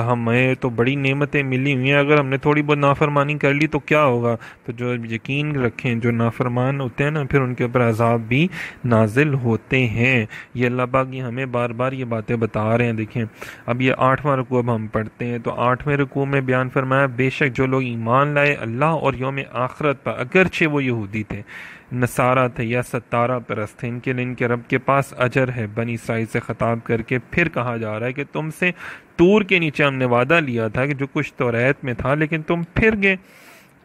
ہمیں تو بڑی نعمتیں ملی ہوئی ہیں، اگر ہم نے تھوڑی بہت نافرمانی کر لی تو کیا ہوگا؟ تو جو یقین رکھیں جو نافرمان ہوتے ہیں نا، پھر ان کے اوپر عذاب بھی نازل ہوتے ہیں۔ یہ اللہ پاک یہ ہمیں بار بار یہ باتیں بتا رہے ہیں۔ دیکھیں اب یہ 8واں رکوع اب ہم پڑھتے ہیں، تو 8ویں رکوع میں بیان فرمایا بے شک جو لوگ ایمان لائے اللہ اور یوم آخرت پر، اگرچہ وہ یہودی تھے، نصارہ تھے یا ستارہ پرست تھے، ان کے لیے ان کے رب کے پاس اجر ہے۔ بنی اسرائیل سے خطاب کر کے پھر کہا جا رہا ہے کہ تم سے طور کے نیچے ہم نے وعدہ لیا تھا کہ جو کچھ توریت میں تھا، لیکن تم پھر گئے،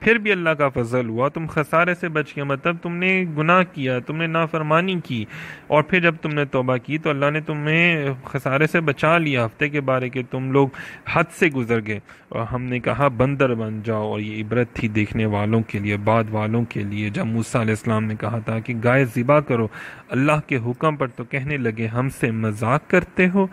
پھر بھی اللہ کا فضل ہوا، تم خسارے سے بچ گئے، مطلب تم نے گناہ کیا، تم نے نافرمانی کی، اور پھر جب تم نے توبہ کی تو اللہ نے تمہیں خسارے سے بچا لیا۔ ہفتے کے بارے کہ تم لوگ حد سے گزر گئے، اور ہم نے کہا بندر بن جاؤ، اور یہ عبرت تھی دیکھنے والوں کے لیے، بعد والوں کے لیے۔ جب موسیٰ علیہ السلام نے کہا تھا کہ گائے ذبح کرو اللہ کے حکم پر، تو کہنے لگے ہم سے مذاق کرتے ہو۔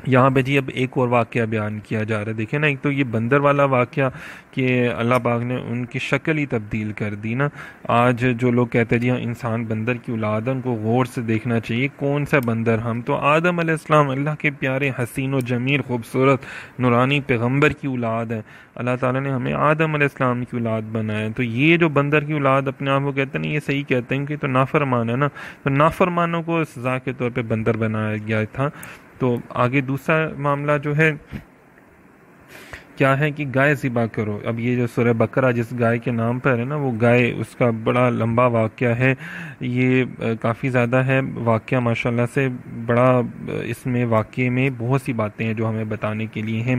یہاں پہ جی اب ایک اور واقعہ بیان کیا جا رہا ہے۔ دیکھیں نا، ایک تو یہ بندر والا واقعہ کہ اللہ پاک نے ان کی شکل ہی تبدیل کر دی نا۔ آج جو لوگ کہتے ہیں جی ہاں انسان بندر کی اولاد ہے، ان کو غور سے دیکھنا چاہیے کون سا بندر، ہم تو آدم علیہ السلام اللہ کے پیارے حسین و جمیل خوبصورت نورانی پیغمبر کی اولاد ہے۔ اللہ تعالیٰ نے ہمیں آدم علیہ السلام کی اولاد بنایا، تو یہ جو بندر کی اولاد اپنے آپ کو کہتے ہیں نا، یہ صحیح کہتے ہیں کہ تو نافرمان ہے نا، تو نافرمانوں کو سزا کے طور پہ بندر بنایا گیا تھا۔ تو آگے دوسرا معاملہ جو ہے کیا ہے کہ گائے ذبح کرو۔ اب یہ جو سورہ بقرہ جس گائے کے نام پر ہے نا، وہ گائے اس کا بڑا لمبا واقعہ ہے، یہ کافی زیادہ ہے واقعہ ماشاءاللہ سے بڑا، اس میں واقعے میں بہت سی باتیں ہیں جو ہمیں بتانے کے لیے ہیں۔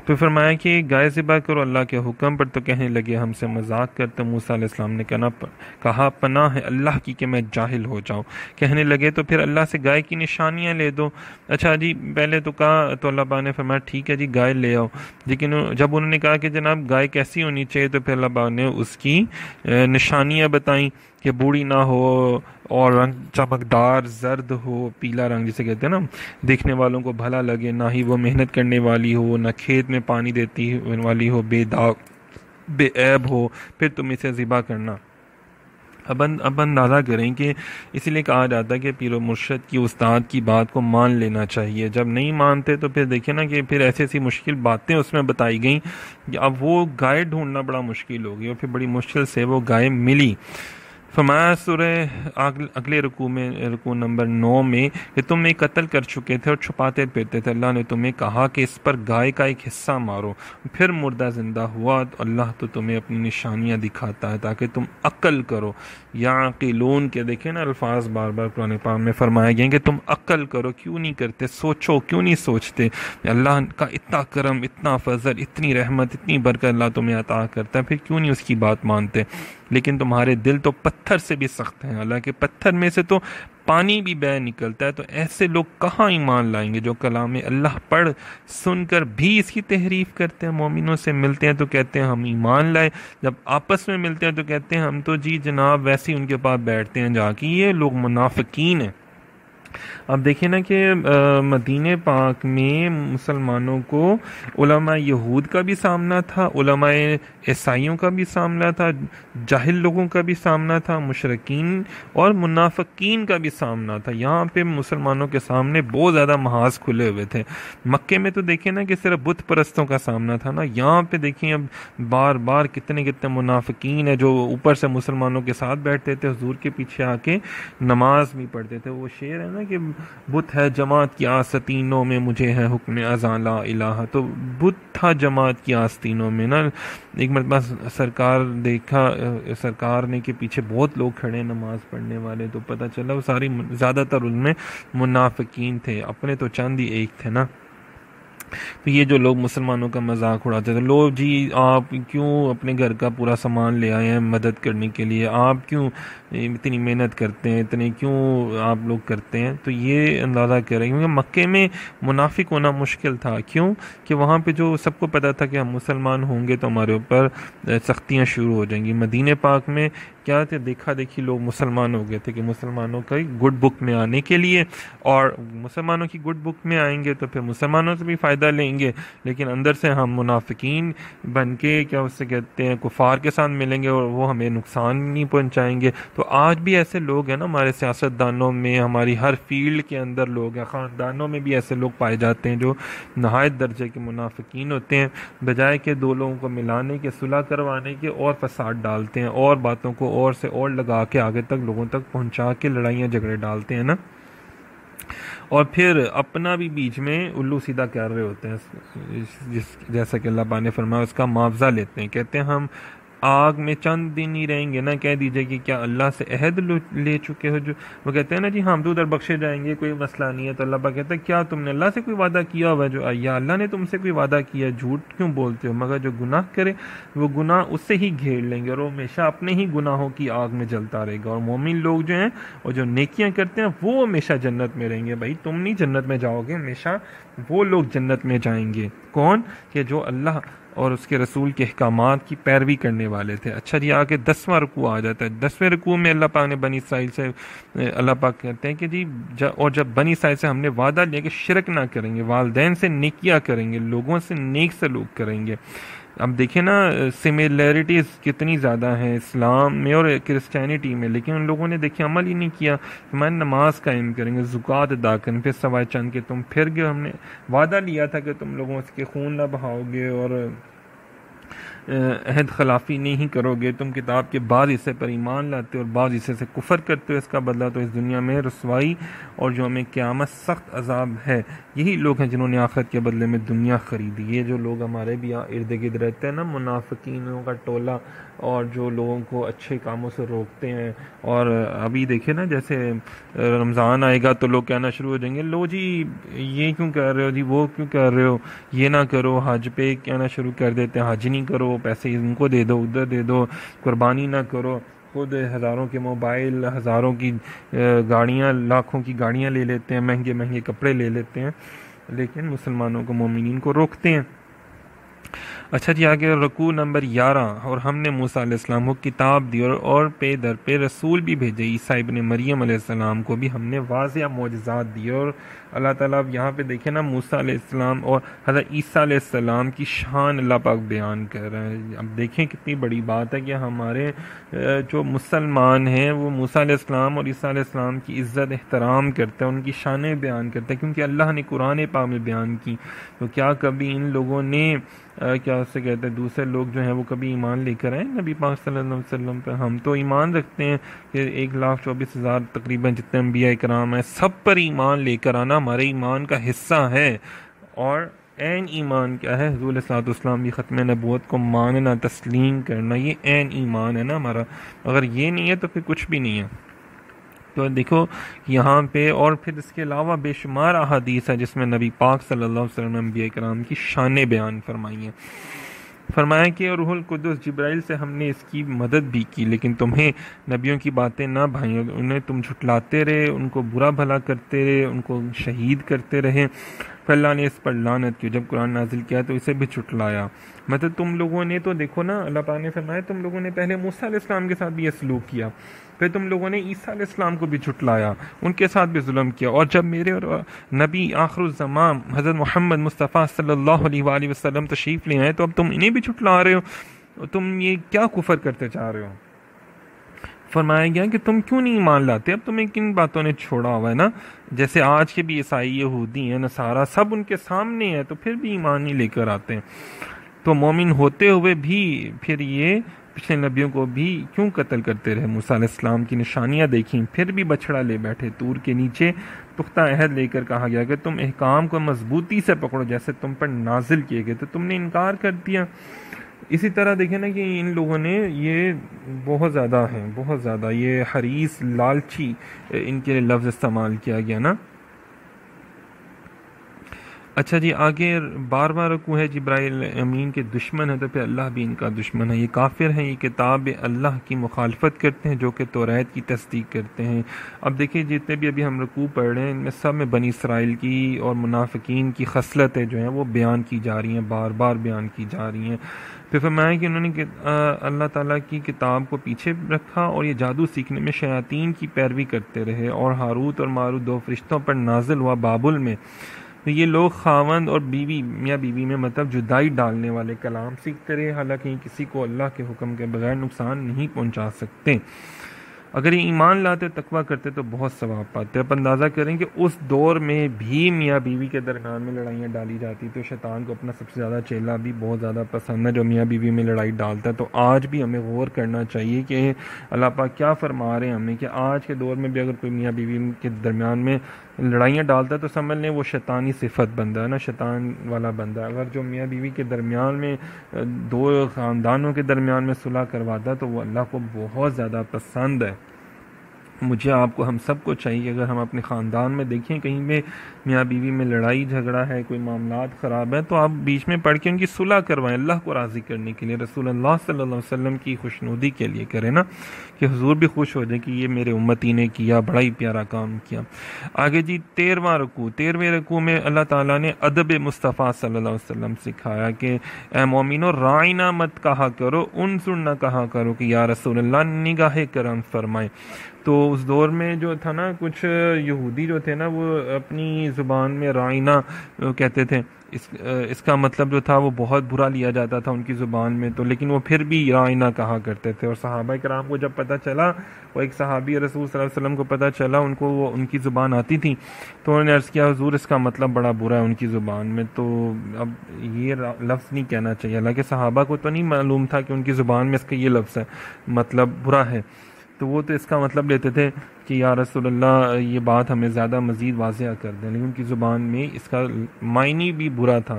تو فرمایا کہ گائے ذبح کرو اللہ کے حکم پر، تو کہنے لگے ہم سے مذاق کرتے۔ موسیٰ علیہ السلام نے کہا پناہ ہے اللہ کی کہ میں جاہل ہو جاؤں۔ کہنے لگے تو پھر اللہ سے گائے کی نشانیاں لے دو۔ اچھا جی پہلے تو کہا تو اللہ پاک نے فرمایا ٹھیک ہے جی گائے لے آؤ، لیکن جب انہوں نے کہا کہ جناب گائے کیسی ہونی چاہیے، تو پھر اللہ پاک نے اس کی نشانیاں بتائیں کہ بوڑھی نہ ہو اور رنگ چمکدار زرد ہو، پیلا رنگ جسے کہتے ہیں نا، دیکھنے والوں کو بھلا لگے، نہ ہی وہ محنت کرنے والی ہو، نہ کھیت میں پانی دیتی والی ہو، بے داغ بے عیب ہو، پھر تم اسے ذبح کرنا۔ اب اندازہ کریں کہ اسی لیے کہا جاتا ہے کہ پیر و مرشد کی استاد کی بات کو مان لینا چاہیے۔ جب نہیں مانتے تو پھر دیکھیں نا کہ پھر ایسی ایسی مشکل باتیں اس میں بتائی گئیں کہ اب وہ گائے ڈھونڈنا بڑا مشکل ہو گیا، اور پھر بڑی مشکل سے وہ گائے ملی۔ فرمایا سورہ اگلے رکوع میں، رکوع نمبر 9 میں، کہ تم ایک قتل کر چکے تھے اور چھپاتے پھرتے تھے، اللہ نے تمہیں کہا کہ اس پر گائے کا ایک حصہ مارو، پھر مردہ زندہ ہوا، تو اللہ تو تمہیں اپنی نشانیاں دکھاتا ہے تاکہ تم عقل کرو۔ یعقلون کے دیکھیں نا الفاظ بار بار قرآن پاک میں فرمائے گئے کہ تم عقل کرو، کیوں نہیں کرتے؟ سوچو، کیوں نہیں سوچتے؟ اللہ کا اتنا کرم، اتنا فضل، اتنی رحمت، اتنی برکت اللہ تمہیں عطا کرتا ہے، پھر کیوں نہیں اس کی بات مانتے؟ لیکن تمہارے دل تو پتھر سے بھی سخت ہیں، حالانکہ پتھر میں سے تو پانی بھی بہہ نکلتا ہے۔ تو ایسے لوگ کہاں ایمان لائیں گے جو کلام اللہ پڑھ سن کر بھی اس کی تحریف کرتے ہیں؟ مومنوں سے ملتے ہیں تو کہتے ہیں ہم ایمان لائے، جب آپس میں ملتے ہیں تو کہتے ہیں ہم تو جی جناب ویسے ہی ان کے پاس بیٹھتے ہیں جا کے۔ یہ لوگ منافقین ہیں، اب دیکھیں نا کہ مدینہ پاک میں مسلمانوں کو علماء یہود کا بھی سامنا تھا، علماء عیسائیوں کا بھی سامنا تھا، جاہل لوگوں کا بھی سامنا تھا، مشرکین اور منافقین کا بھی سامنا تھا۔ یہاں پہ مسلمانوں کے سامنے بہت زیادہ محاذ کھلے ہوئے تھے۔ مکے میں تو دیکھیں نا کہ صرف بت پرستوں کا سامنا تھا نا، یہاں پہ دیکھیں اب بار بار کتنے کتنے منافقین ہیں جو اوپر سے مسلمانوں کے ساتھ بیٹھتے تھے، حضور کے پیچھے آ کے نماز بھی پڑھتے تھے۔ وہ شعر ہے نا کہ بت ہے جماعت کی آستینوں میں، مجھے ہے حکم اذاں لا الہ، تو بت تھا جماعت کی آستینوں میں نا۔ ایک مرتبہ سرکار دیکھا، سرکار نے کہ پیچھے بہت لوگ کھڑے ہیں نماز پڑھنے والے، تو پتہ چلا وہ ساری زیادہ تر ان میں منافقین تھے، اپنے تو چند ہی ایک تھے نا۔ تو یہ جو لوگ مسلمانوں کا مذاق اڑاتے تھے، لو جی آپ کیوں اپنے گھر کا پورا سامان لے آئے ہیں مدد کرنے کے لیے، آپ کیوں اتنی محنت کرتے ہیں، اتنے کیوں آپ لوگ کرتے ہیں، تو یہ اندازہ کریں کیونکہ مکے میں منافق ہونا مشکل تھا۔ کیوں کہ وہاں پہ جو سب کو پتا تھا کہ ہم مسلمان ہوں گے تو ہمارے اوپر سختیاں شروع ہو جائیں گی۔ مدینہ پاک میں کیا تھے، دیکھا دیکھی لوگ مسلمان ہو گئے تھے کہ مسلمانوں کا گڈ بک میں آنے کے لیے، اور مسلمانوں کی گڈ بک میں آئیں گے تو پھر مسلمانوں سے بھی فائدہ لیں گے، لیکن اندر سے ہم منافقین بن کے کیا اس سے کہتے ہیں کفار کے ساتھ ملیں گے اور وہ ہمیں نقصان نہیں پہنچائیں گے۔ تو آج بھی ایسے لوگ ہیں نا ہمارے سیاست دانوں میں، ہماری ہر فیلڈ کے اندر لوگ ہیں، خاندانوں میں بھی ایسے لوگ پائے جاتے ہیں جو نہایت درجے کے منافقین ہوتے ہیں، بجائے کہ دو لوگوں کو ملانے کے، صلح کروانے کے، اور فساد ڈالتے ہیں اور باتوں کو اور سے اور لگا کے آگے تک لوگوں تک پہنچا کے لڑائیاں جھگڑے ڈالتے ہیں نا، اور پھر اپنا بھی بیچ میں الو سیدھا کر رہے ہوتے ہیں، جیسا کہ اللہ پاک نے فرمایا اس کا معاوضہ لیتے ہیں۔ کہتے ہیں ہم آگ میں چند دن ہی رہیں گے نا، کہہ دیجئے کہ کیا اللہ سے عہد لے چکے ہو؟ جو وہ کہتے ہیں نا جی ہم تو ادھر بخشے جائیں گے، کوئی مسئلہ نہیں ہے، تو اللہ پاک کہتا ہے کیا تم نے اللہ سے کوئی وعدہ کیا ہوا ہے؟ جو یا اللہ نے تم سے کوئی وعدہ کیا ہے، جھوٹ کیوں بولتے ہو؟ مگر جو گناہ کرے وہ گناہ اس سے ہی گھیر لیں گے، اور وہ ہمیشہ اپنے ہی گناہوں کی آگ میں جلتا رہے گا۔ اور مومن لوگ جو ہیں اور جو نیکیاں کرتے ہیں وہ ہمیشہ جنت میں رہیں گے۔ بھائی تم نہیں جنت میں جاؤ گے، ہمیشہ وہ لوگ جنت میں جائیں گے۔ کون؟ کہ جو اللہ اور اس کے رسول کے احکامات کی پیروی کرنے والے تھے۔ اچھا جی آگے 10واں رکوع آ جاتا ہے۔ 10ویں رکوع میں اللہ پاک نے بنی اسرائیل سے، اللہ پاک کہتے ہیں کہ جی اور جب بنی اسرائیل سے ہم نے وعدہ لیا کہ شرک نہ کریں گے، والدین سے نیکیاں کریں گے، لوگوں سے نیک سلوک کریں گے۔ اب دیکھیں نا سملیرٹیز کتنی زیادہ ہیں اسلام میں اور کرسچینٹی میں، لیکن ان لوگوں نے دیکھیں عمل ہی نہیں کیا۔ ہماری نماز قائم کریں گے، زکوٰۃ ادا کریں، پھر سوائے چند کہ تم پھر گئے، ہم نے وعدہ لیا تھا کہ تم لوگوں کے خون نہ بہاؤ گے اور عہد خلافی نہیں کرو گے، تم کتاب کے بعض حصے پر ایمان لاتے ہو اور بعض حصے سے کفر کرتے ہو، اس کا بدلہ تو اس دنیا میں رسوائی اور جو ہمیں قیامت سخت عذاب ہے۔ یہی لوگ ہیں جنہوں نے آخرت کے بدلے میں دنیا خریدی۔ یہ جو لوگ ہمارے بھی ارد گرد رہتے ہیں نا، منافقینوں کا ٹولہ، اور جو لوگوں کو اچھے کاموں سے روکتے ہیں، اور ابھی دیکھیں نا جیسے رمضان آئے گا تو لوگ کہنا شروع ہو جائیں گے لو جی یہ کیوں کر رہے ہو جی، وہ کیوں کر رہے ہو، یہ نہ کرو، حج پہ کہنا شروع کر دیتے ہیں حج نہیں کرو، پیسے ان کو دے دو، ادھر دے دو، قربانی نہ کرو، خود ہزاروں کے موبائل، ہزاروں کی گاڑیاں، لاکھوں کی گاڑیاں لے لیتے ہیں، مہنگے مہنگے کپڑے لے لیتے ہیں، لیکن مسلمانوں کو، مومنین کو روکتے ہیں۔ اچھا جی آگے رکوع نمبر 11، اور ہم نے موسیٰ علیہ السلام کو کتاب دی اور پہ در پہ رسول بھی بھیجے، عیسیٰ ابن مریم علیہ السلام کو بھی ہم نے واضح معجزات دیے۔ اور اللہ تعالیٰ اب یہاں پہ دیکھیں نا موسیٰ علیہ السلام اور حضرت عیسیٰ علیہ السلام کی شان اللہ پاک بیان کر رہے ہیں۔ اب دیکھیں کتنی بڑی بات ہے کہ ہمارے جو مسلمان ہیں وہ موسیٰ علیہ السلام اور عیسیٰ علیہ السلام کی عزت احترام کرتے ہیں، ان کی شانیں بیان کرتے ہیں، کیونکہ اللہ نے قرآن پاک میں بیان کی۔ تو کیا کبھی ان لوگوں نے کیا اس سے کہتے ہیں دوسرے لوگ جو ہیں وہ کبھی ایمان لے کر آئے نبی پاک صلی اللہ علیہ وسلم پہ؟ ہم تو ایمان رکھتے ہیں کہ 1,24,000 تقریباً جتنے انبیاء کرام ہیں سب پر ایمان لے کر آنا ہمارے ایمان کا حصہ ہے۔ اور عین ایمان کیا ہے؟ حضور صلی اللہ علیہ وسلم کی ختم نبوت کو ماننا، تسلیم کرنا، یہ عین ایمان ہے نا ہمارا۔ اگر یہ نہیں ہے تو پھر کچھ بھی نہیں ہے۔ تو دیکھو یہاں پہ، اور پھر اس کے علاوہ بے شمار احادیث ہے جس میں نبی پاک صلی اللہ علیہ وسلم نے انبیاء کرام کی شانیں بیان فرمائی ہیں۔ فرمایا کہ روح القدس جبرائیل سے ہم نے اس کی مدد بھی کی، لیکن تمہیں نبیوں کی باتیں نہ بھائیں، انہیں تم جھٹلاتے رہے، ان کو برا بھلا کرتے رہے، ان کو شہید کرتے رہے، پھر اللہ نے اس پر لعنت کی، جب قرآن نازل کیا تو اسے بھی جھٹلایا۔ مطلب تم لوگوں نے تو دیکھو نا، اللہ پاک نے فرمایا تم لوگوں نے پہلے موسیٰ علیہ السلام کے ساتھ بھی یہ سلوک کیا، پھر تم لوگوں نے عیسیٰ علیہ السلام کو بھی جھٹلایا، ان کے ساتھ بھی ظلم کیا، اور جب میرے اور نبی آخر الزمان حضرت محمد مصطفیٰ صلی اللہ علیہ وآلہ وسلم تشریف لے آئے تو اب تم انہیں بھی جھٹلا رہے ہو، تم یہ کیا کفر کرتے جا رہے ہو؟ فرمایا گیا کہ تم کیوں نہیں ایمان لاتے؟ اب تمہیں کن باتوں نے چھوڑا ہوا ہے نا، جیسے آج کے بھی عیسائی یہودی ہیں نصارہ سب ان کے سامنے ہیں تو پھر بھی ایمان نہیں لے کر آتے ہیں، تو مومن ہوتے ہوئے بھی پھر یہ پچھلے نبیوں کو بھی کیوں قتل کرتے رہے؟ موسیٰ علیہ السلام کی نشانیاں دیکھیں، پھر بھی بچڑا لے بیٹھے طور کے نیچے، پختہ عہد لے کر کہا گیا کہ تم احکام کو مضبوطی سے پکڑو جیسے تم پر نازل کیے گئے، تو تم نے انکار کر دیا۔ اسی طرح دیکھیں نا کہ ان لوگوں نے یہ بہت زیادہ ہیں، بہت زیادہ یہ حریص لالچی ان کے لیے لفظ استعمال کیا گیا نا۔ اچھا جی آگے 12واں رکوع ہے، جبرائیل امین کے دشمن ہے تو پھر اللہ بھی ان کا دشمن ہے، یہ کافر ہیں، یہ کتاب اللہ کی مخالفت کرتے ہیں جو کہ توریت کی تصدیق کرتے ہیں۔ اب دیکھیں جتنے بھی ابھی ہم رکوع پڑھ رہے ہیں ان میں سب میں بنی اسرائیل کی اور منافقین کی خصلتیں جو ہیں وہ بیان کی جا رہی ہیں، بار بار بیان کی جا رہی ہیں۔ پھر فرمایا کہ انہوں نے اللہ تعالیٰ کی کتاب کو پیچھے رکھا اور یہ جادو سیکھنے میں شیاطین کی پیروی کرتے رہے، اور ہاروت اور ماروت 2 فرشتوں پر نازل ہوا بابل میں، تو یہ لوگ خاوند اور بیوی میاں بیوی میں مطلب جدائی ڈالنے والے کلام سیکھتے رہے، حالانکہ یہ کسی کو اللہ کے حکم کے بغیر نقصان نہیں پہنچا سکتے۔ اگر یہ ایمان لاتے تقویٰ کرتے تو بہت ثواب پاتے۔ اب اندازہ کریں کہ اس دور میں بھی میاں بیوی کے درمیان میں لڑائیاں ڈالی جاتی، تو شیطان کو اپنا سب سے زیادہ چیلا بھی بہت زیادہ پسند ہے جو میاں بیوی میں لڑائی ڈالتا ہے۔ تو آج بھی ہمیں غور کرنا چاہیے کہ اللہ پاک کیا فرما رہے ہیں ہمیں، کہ آج کے دور میں بھی اگر کوئی میاں بیوی کے درمیان میں لڑائیاں ڈالتا ہے تو سمجھ لیں وہ شیطانی صفت بندہ ہے نا، شیطان والا بندہ ہے۔ اگر جو میاں بیوی کے درمیان میں 2 خاندانوں کے درمیان میں صلح کرواتا ہے تو وہ اللہ کو بہت زیادہ پسند ہے۔ مجھے آپ کو ہم سب کو چاہیے اگر ہم اپنے خاندان میں دیکھیں کہیں پہ میاں بیوی میں لڑائی جھگڑا ہے، کوئی معاملات خراب ہے، تو آپ بیچ میں پڑھ کے ان کی صلح کروائیں، اللہ کو راضی کرنے کے لیے، رسول اللہ صلی اللہ علیہ وسلم کی خوشنودی کے لیے کریں نا، کہ حضور بھی خوش ہو جائے کہ یہ میرے امتی نے کیا، بڑا ہی پیارا کام کیا۔ آگے جی 13واں رکوع، 13ویں رکوع میں اللہ تعالیٰ نے ادب مصطفیٰ صلی اللہ علیہ وسلم سکھایا کہ اے مومنو رائنا مت کہا کرو، انظر نہ کہا کرو کہ یا رسول اللہ نگاہ کرم فرمائے۔ تو اس دور میں جو تھا نا کچھ یہودی جو تھے نا وہ اپنی زبان میں رائنا کہتے تھے، اس کا مطلب جو تھا وہ بہت برا لیا جاتا تھا ان کی زبان میں، تو لیکن وہ پھر بھی رائنا کہا کرتے تھے۔ اور صحابہ کرام کو جب پتہ چلا، وہ ایک صحابی رسول صلی اللہ علیہ وسلم کو پتہ چلا ان کو وہ ان کی زبان آتی تھی، تو انہوں نے عرض کیا حضور اس کا مطلب بڑا برا ہے ان کی زبان میں، تو اب یہ لفظ نہیں کہنا چاہیے، حالانکہ صحابہ کو تو نہیں معلوم تھا کہ ان کی زبان میں اس کا یہ لفظ ہے مطلب برا ہے، تو وہ تو اس کا مطلب لیتے تھے کہ یا رسول اللہ یہ بات ہمیں زیادہ مزید واضح کر دیں، لیکن ان کی زبان میں اس کا معنی بھی برا تھا۔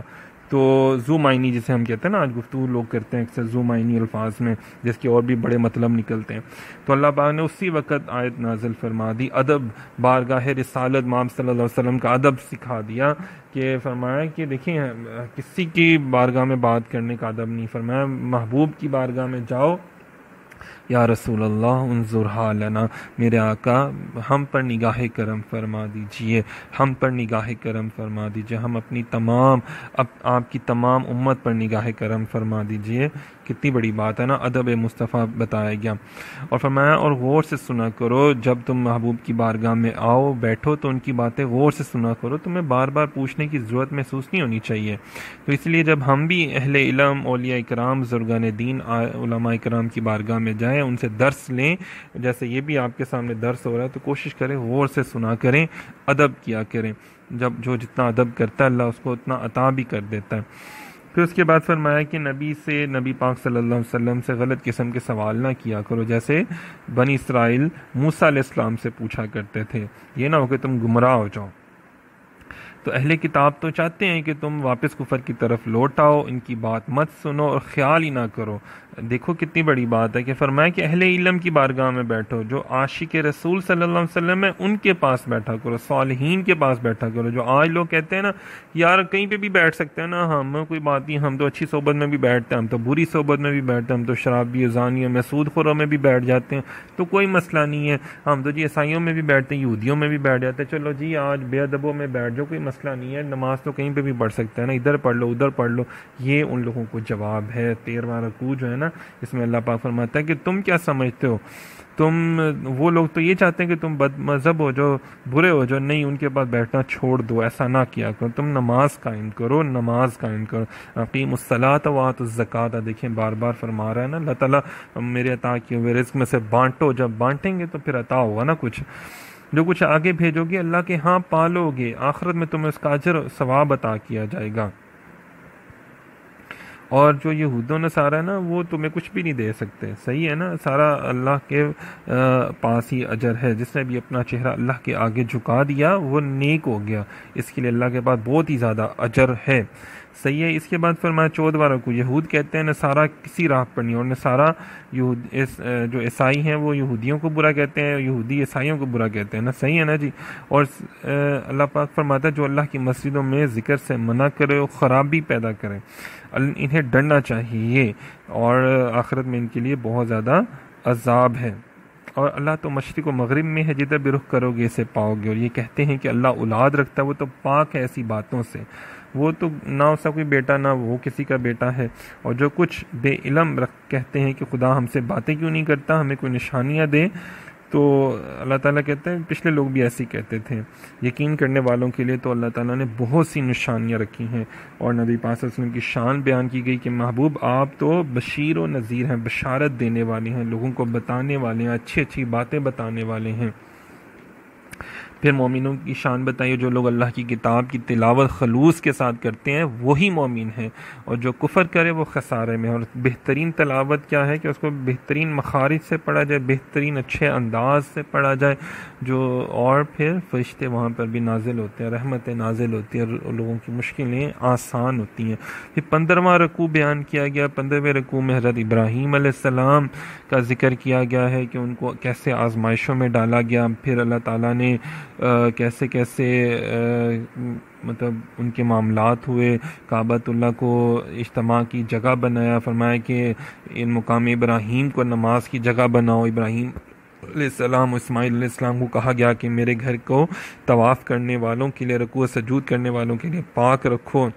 تو ذو معنی جسے ہم کہتے ہیں نا، آج گفتگو لوگ کرتے ہیں اکثر ذو معنی الفاظ میں، جس کے اور بھی بڑے مطلب نکلتے ہیں، تو اللہ پاک نے اسی وقت آیت نازل فرما دی، ادب بارگاہ رسالت محمد صلی اللہ علیہ وسلم کا ادب سکھا دیا، کہ فرمایا کہ دیکھیں کسی کی بارگاہ میں بات کرنے کا ادب نہیں، فرمایا محبوب کی بارگاہ میں جاؤ، یا رسول اللہ انظر حالنا، میرے آقا ہم پر نگاہ کرم فرما دیجئے، ہم پر نگاہ کرم فرما دیجئے، ہم اپنی تمام آپ کی تمام امت پر نگاہ کرم فرما دیجئے۔ کتنی بڑی بات ہے نا، ادب مصطفیٰ بتایا گیا، اور فرمایا اور غور سے سنا کرو، جب تم محبوب کی بارگاہ میں آؤ بیٹھو تو ان کی باتیں غور سے سنا کرو، تمہیں بار بار پوچھنے کی ضرورت محسوس نہیں ہونی چاہیے۔ تو اس لیے جب ہم بھی اہل علم، اولیاء اکرام، بزرگان دین، علماء اکرام کی بارگاہ میں جائیں، ان سے درس لیں، جیسے یہ بھی آپ کے سامنے درس ہو رہا ہے، تو کوشش کریں غور سے سنا کریں، ادب کیا کریں، جب جو جتنا ادب کرتا ہے اللہ اس کو اتنا عطا بھی کر دیتا ہے۔ پھر اس کے بعد فرمایا کہ نبی پاک صلی اللہ علیہ وسلم سے غلط قسم کے سوال نہ کیا کرو، جیسے بنی اسرائیل موسیٰ علیہ السلام سے پوچھا کرتے تھے، یہ نہ ہو کہ تم گمراہ ہو جاؤ۔ تو اہل کتاب تو چاہتے ہیں کہ تم واپس کفر کی طرف لوٹ آؤ، ان کی بات مت سنو اور خیال ہی نہ کرو۔ دیکھو کتنی بڑی بات ہے کہ فرمایا کہ اہل علم کی بارگاہ میں بیٹھو، جو عاشق رسول صلی اللہ علیہ وسلم ہے ان کے پاس بیٹھا کرو، صالحین کے پاس بیٹھا کرو۔ جو آج لوگ کہتے ہیں نا یار کہیں پہ بھی بیٹھ سکتے ہیں نا، ہم کوئی بات نہیں، ہم تو اچھی صحبت میں بھی بیٹھتے ہیں، ہم تو بری صحبت میں بھی بیٹھتے ہیں، ہم تو شرابی زانی میں سود خوروں میں بھی بیٹھ جاتے ہیں، تو کوئی مسئلہ نہیں ہے، ہم تو جی عیسائیوں میں بھی بیٹھتے ہیں، یہودیوں میں بھی بیٹھ جاتے ہیں، چلو جی آج بے ادبوں میں بیٹھ جاؤ، کوئی مسئلہ نہیں ہے، نماز تو کہیں پہ بھی پڑھ سکتے ہیں نا، ادھر پڑھ لو ادھر پڑھ لو۔ یہ ان لوگوں کو جواب ہے۔ 13واں رکوع جو ہے نا، اس میں اللہ پاک فرماتا ہے کہ تم کیا سمجھتے ہو وہ لوگ تو یہ چاہتے ہیں کہ تم بد مذہب ہو جاؤ، برے ہو جاؤ، نہیں ان کے پاس بیٹھنا چھوڑ دو، ایسا نہ کیا کرو، تم نماز قائم کرو، نماز قائم کرو، اقیم الصلاۃ وآتوا الزکوٰۃ، دیکھیں بار بار فرما رہا ہے نا اللہ تعالیٰ، میرے عطا کیے ہوئے رزق میں سے بانٹو، جب بانٹیں گے تو پھر عطا ہوگا نا کچھ، جو کچھ آگے بھیجو گے اللہ کے ہاں پالو گے، آخرت میں تمہیں اس کا اجر ثواب عطا کیا جائے گا۔ اور جو یہود و نصارہ ہے نا وہ تمہیں کچھ بھی نہیں دے سکتے، صحیح ہے نا، سارا اللہ کے پاس ہی اجر ہے، جس نے بھی اپنا چہرہ اللہ کے آگے جھکا دیا وہ نیک ہو گیا، اس کے لیے اللہ کے پاس بہت ہی زیادہ اجر ہے، صحیح ہے۔ اس کے بعد فرمایا 14 کو یہود کہتے ہیں نصارہ کسی راہ پر نہیں، اور نصارہ جو عیسائی ہیں وہ یہودیوں کو برا کہتے ہیں، یہودی عیسائیوں کو برا کہتے ہیں نا، صحیح ہے نا جی۔ اور اللہ پاک فرماتا ہے جو اللہ کی مسجدوں میں ذکر سے منع کرے اور خرابی پیدا کرے انہیں ڈرنا چاہیے، اور آخرت میں ان کے لیے بہت زیادہ عذاب ہے۔ اور اللہ تو مشرق و مغرب میں ہے، جدھر بھی رخ کرو گے اسے پاؤ گے، اور یہ کہتے ہیں کہ اللہ اولاد رکھتا ہے، وہ تو پاک ہے ایسی باتوں سے، وہ تو نہ اس کا کوئی بیٹا نہ وہ کسی کا بیٹا ہے، اور جو کچھ بے علم کہتے ہیں کہ خدا ہم سے باتیں کیوں نہیں کرتا، ہمیں کوئی نشانیاں دے، تو اللہ تعالیٰ کہتے ہیں پچھلے لوگ بھی ایسی کہتے تھے، یقین کرنے والوں کے لیے تو اللہ تعالیٰ نے بہت سی نشانیاں رکھی ہیں، اور نبی پاک صلی اللہ علیہ وسلم کی شان بیان کی گئی کہ محبوب آپ تو بشیر و نذیر ہیں، بشارت دینے والے ہیں، لوگوں کو بتانے والے ہیں، اچھی اچھی باتیں بتانے والے ہیں۔ پھر مومنوں کی شان بتائیے، جو لوگ اللہ کی کتاب کی تلاوت خلوص کے ساتھ کرتے ہیں وہی مومن ہیں، اور جو کفر کرے وہ خسارے میں۔ اور بہترین تلاوت کیا ہے کہ اس کو بہترین مخارج سے پڑھا جائے، بہترین اچھے انداز سے پڑھا جائے، اور پھر فرشتے وہاں پر بھی نازل ہوتے ہیں، رحمتیں نازل ہوتی ہیں، لوگوں کی مشکلیں آسان ہوتی ہیں۔ پھر 15واں رکوع بیان کیا گیا، 15ویں رکوع میں حضرت ابراہیم علیہ السلام کا ذکر کیا گیا ہے کہ ان کو کیسے آزمائشوں میں ڈالا گیا، پھر اللہ تعالیٰ نے کیسے کیسے مطلب ان کے معاملات ہوئے، کعبۃ اللہ کو اجتماع کی جگہ بنایا، فرمایا کہ ان مقام ابراہیم کو نماز کی جگہ بناؤ، ابراہیم علیہ السلام اسماعیل علیہ السلام کو کہا گیا کہ میرے گھر کو طواف کرنے والوں کے لیے، رکوع سجود کرنے والوں کے لیے پاک رکھو،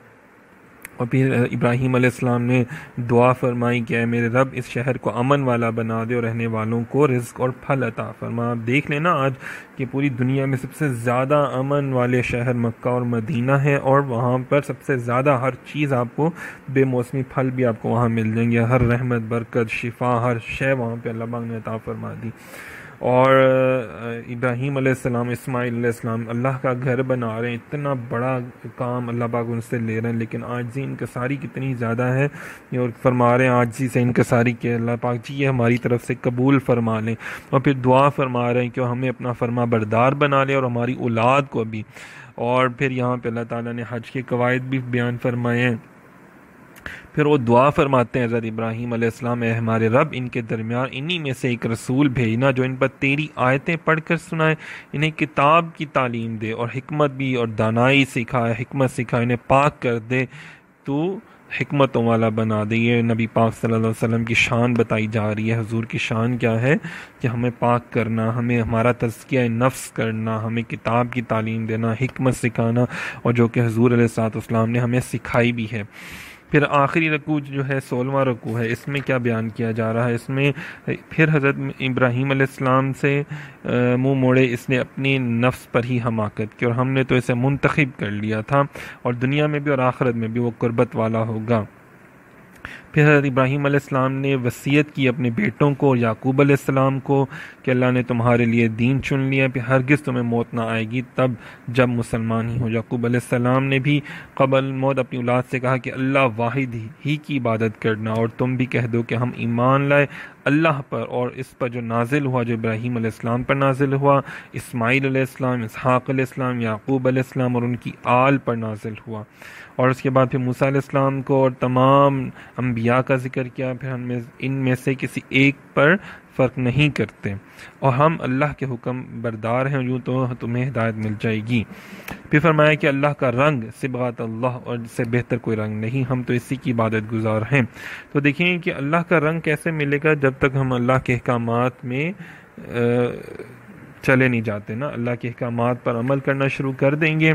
اور پھر ابراہیم علیہ السلام نے دعا فرمائی کہ اے میرے رب اس شہر کو امن والا بنا دے اور رہنے والوں کو رزق اور پھل عطا فرما۔ آپ دیکھ لینا آج کہ پوری دنیا میں سب سے زیادہ امن والے شہر مکہ اور مدینہ ہیں، اور وہاں پر سب سے زیادہ ہر چیز آپ کو، بے موسمی پھل بھی آپ کو وہاں مل جائیں گے، ہر رحمت برکت شفا ہر شے وہاں پہ اللہ پاک نے عطا فرما دی۔ اور ابراہیم علیہ السلام اسماعیل علیہ السلام اللہ کا گھر بنا رہے ہیں، اتنا بڑا کام اللہ پاک ان سے لے رہے ہیں، لیکن عاجزی انکساری کتنی زیادہ ہے، اور فرما رہے ہیں عاجزی سے انکساری کہ اللہ پاک جی یہ ہماری طرف سے قبول فرما لیں، اور پھر دعا فرما رہے ہیں کہ ہمیں اپنا فرما بردار بنا لے اور ہماری اولاد کو بھی۔ اور پھر یہاں پہ اللہ تعالیٰ نے حج کے قواعد بھی بیان فرمائے ہیں، پھر وہ دعا فرماتے ہیں حضرت ابراہیم علیہ السلام، اے ہمارے رب ان کے درمیان انہی میں سے ایک رسول بھیجنا جو ان پر تیری آیتیں پڑھ کر سنائے، انہیں کتاب کی تعلیم دے اور حکمت بھی اور دانائی سکھائے، حکمت سکھائے، انہیں پاک کر دے، تو حکمتوں والا بنا دے۔ یہ نبی پاک صلی اللہ علیہ وسلم کی شان بتائی جا رہی ہے، حضور کی شان کیا ہے کہ ہمیں پاک کرنا، ہمیں ہمارا تزکیہ نفس کرنا، ہمیں کتاب کی تعلیم دینا، حکمت سکھانا، اور جو کہ حضور علیہ الصلوۃ والسلام نے ہمیں سکھائی بھی ہے۔ پھر آخری رکوع جو ہے 16واں رکوع ہے، اس میں کیا بیان کیا جا رہا ہے، اس میں پھر حضرت ابراہیم علیہ السلام سے منہ موڑے، اس نے اپنی نفس پر ہی حماقت کی، اور ہم نے تو اسے منتخب کر لیا تھا، اور دنیا میں بھی اور آخرت میں بھی وہ قربت والا ہوگا۔ پھر حضرت ابراہیم علیہ السلام نے وصیت کی اپنے بیٹوں کو اور یعقوب علیہ السلام کو کہ اللہ نے تمہارے لیے دین چن لیا، پھر ہرگز تمہیں موت نہ آئے گی تب جب مسلمان ہی ہو۔ یعقوب علیہ السلام نے بھی قبل موت اپنی اولاد سے کہا کہ اللہ واحد ہی کی عبادت کرنا، اور تم بھی کہہ دو کہ ہم ایمان لائے اللہ پر اور اس پر جو نازل ہوا، جو ابراہیم علیہ السلام پر نازل ہوا، اسماعیل علیہ السلام، اسحاق علیہ السلام، یعقوب علیہ السلام اور ان کی آل پر نازل ہوا۔ اور اس کے بعد پھر موسیٰ علیہ السلام کو اور تمام انبیاء کا ذکر کیا، پھر ہم ان میں سے کسی ایک پر فرق نہیں کرتے، اور ہم اللہ کے حکم بردار ہیں، یوں تو تمہیں ہدایت مل جائے گی۔ پھر فرمایا کہ اللہ کا رنگ صبغۃ اللہ، اور اس سے بہتر کوئی رنگ نہیں، ہم تو اسی کی عبادت گزار ہیں۔ تو دیکھیں کہ اللہ کا رنگ کیسے ملے گا، جب تک ہم اللہ کے احکامات میں چلے نہیں جاتے نا، اللہ کے احکامات پر عمل کرنا شروع کر دیں گے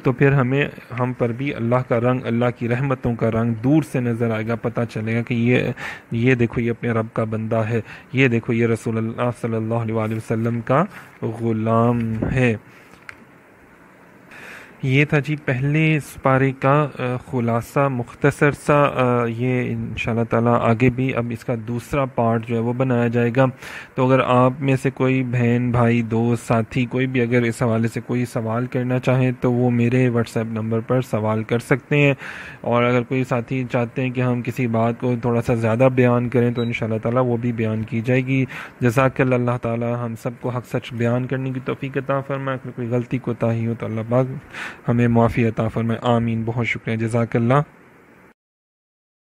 تو پھر ہم پر بھی اللہ کا رنگ، اللہ کی رحمتوں کا رنگ دور سے نظر آئے گا، پتہ چلے گا کہ یہ دیکھو یہ اپنے رب کا بندہ ہے، یہ دیکھو یہ رسول اللہ صلی اللہ علیہ وآلہ وسلم کا غلام ہے۔ یہ تھا جی پہلے اس پارے کا خلاصہ مختصر سا۔ یہ انشاءاللہ تعالیٰ آگے بھی اب اس کا دوسرا پارٹ جو ہے وہ بنایا جائے گا، تو اگر آپ میں سے کوئی بہن بھائی دوست ساتھی کوئی بھی اگر اس حوالے سے کوئی سوال کرنا چاہیں تو وہ میرے واٹس ایپ نمبر پر سوال کر سکتے ہیں، اور اگر کوئی ساتھی چاہتے ہیں کہ ہم کسی بات کو تھوڑا سا زیادہ بیان کریں تو انشاءاللہ تعالیٰ وہ بھی بیان کی جائے گی۔ جزاک اللہ تعالیٰ ہم سب کو حق سچ بیان کرنے کی توفیق عطا فرمائے، اگر کوئی غلطی کوتاہی ہو تو اللہ پاک ہمیں معافی عطا فرمائے، آمین۔ بہت شکریہ، جزاک اللہ۔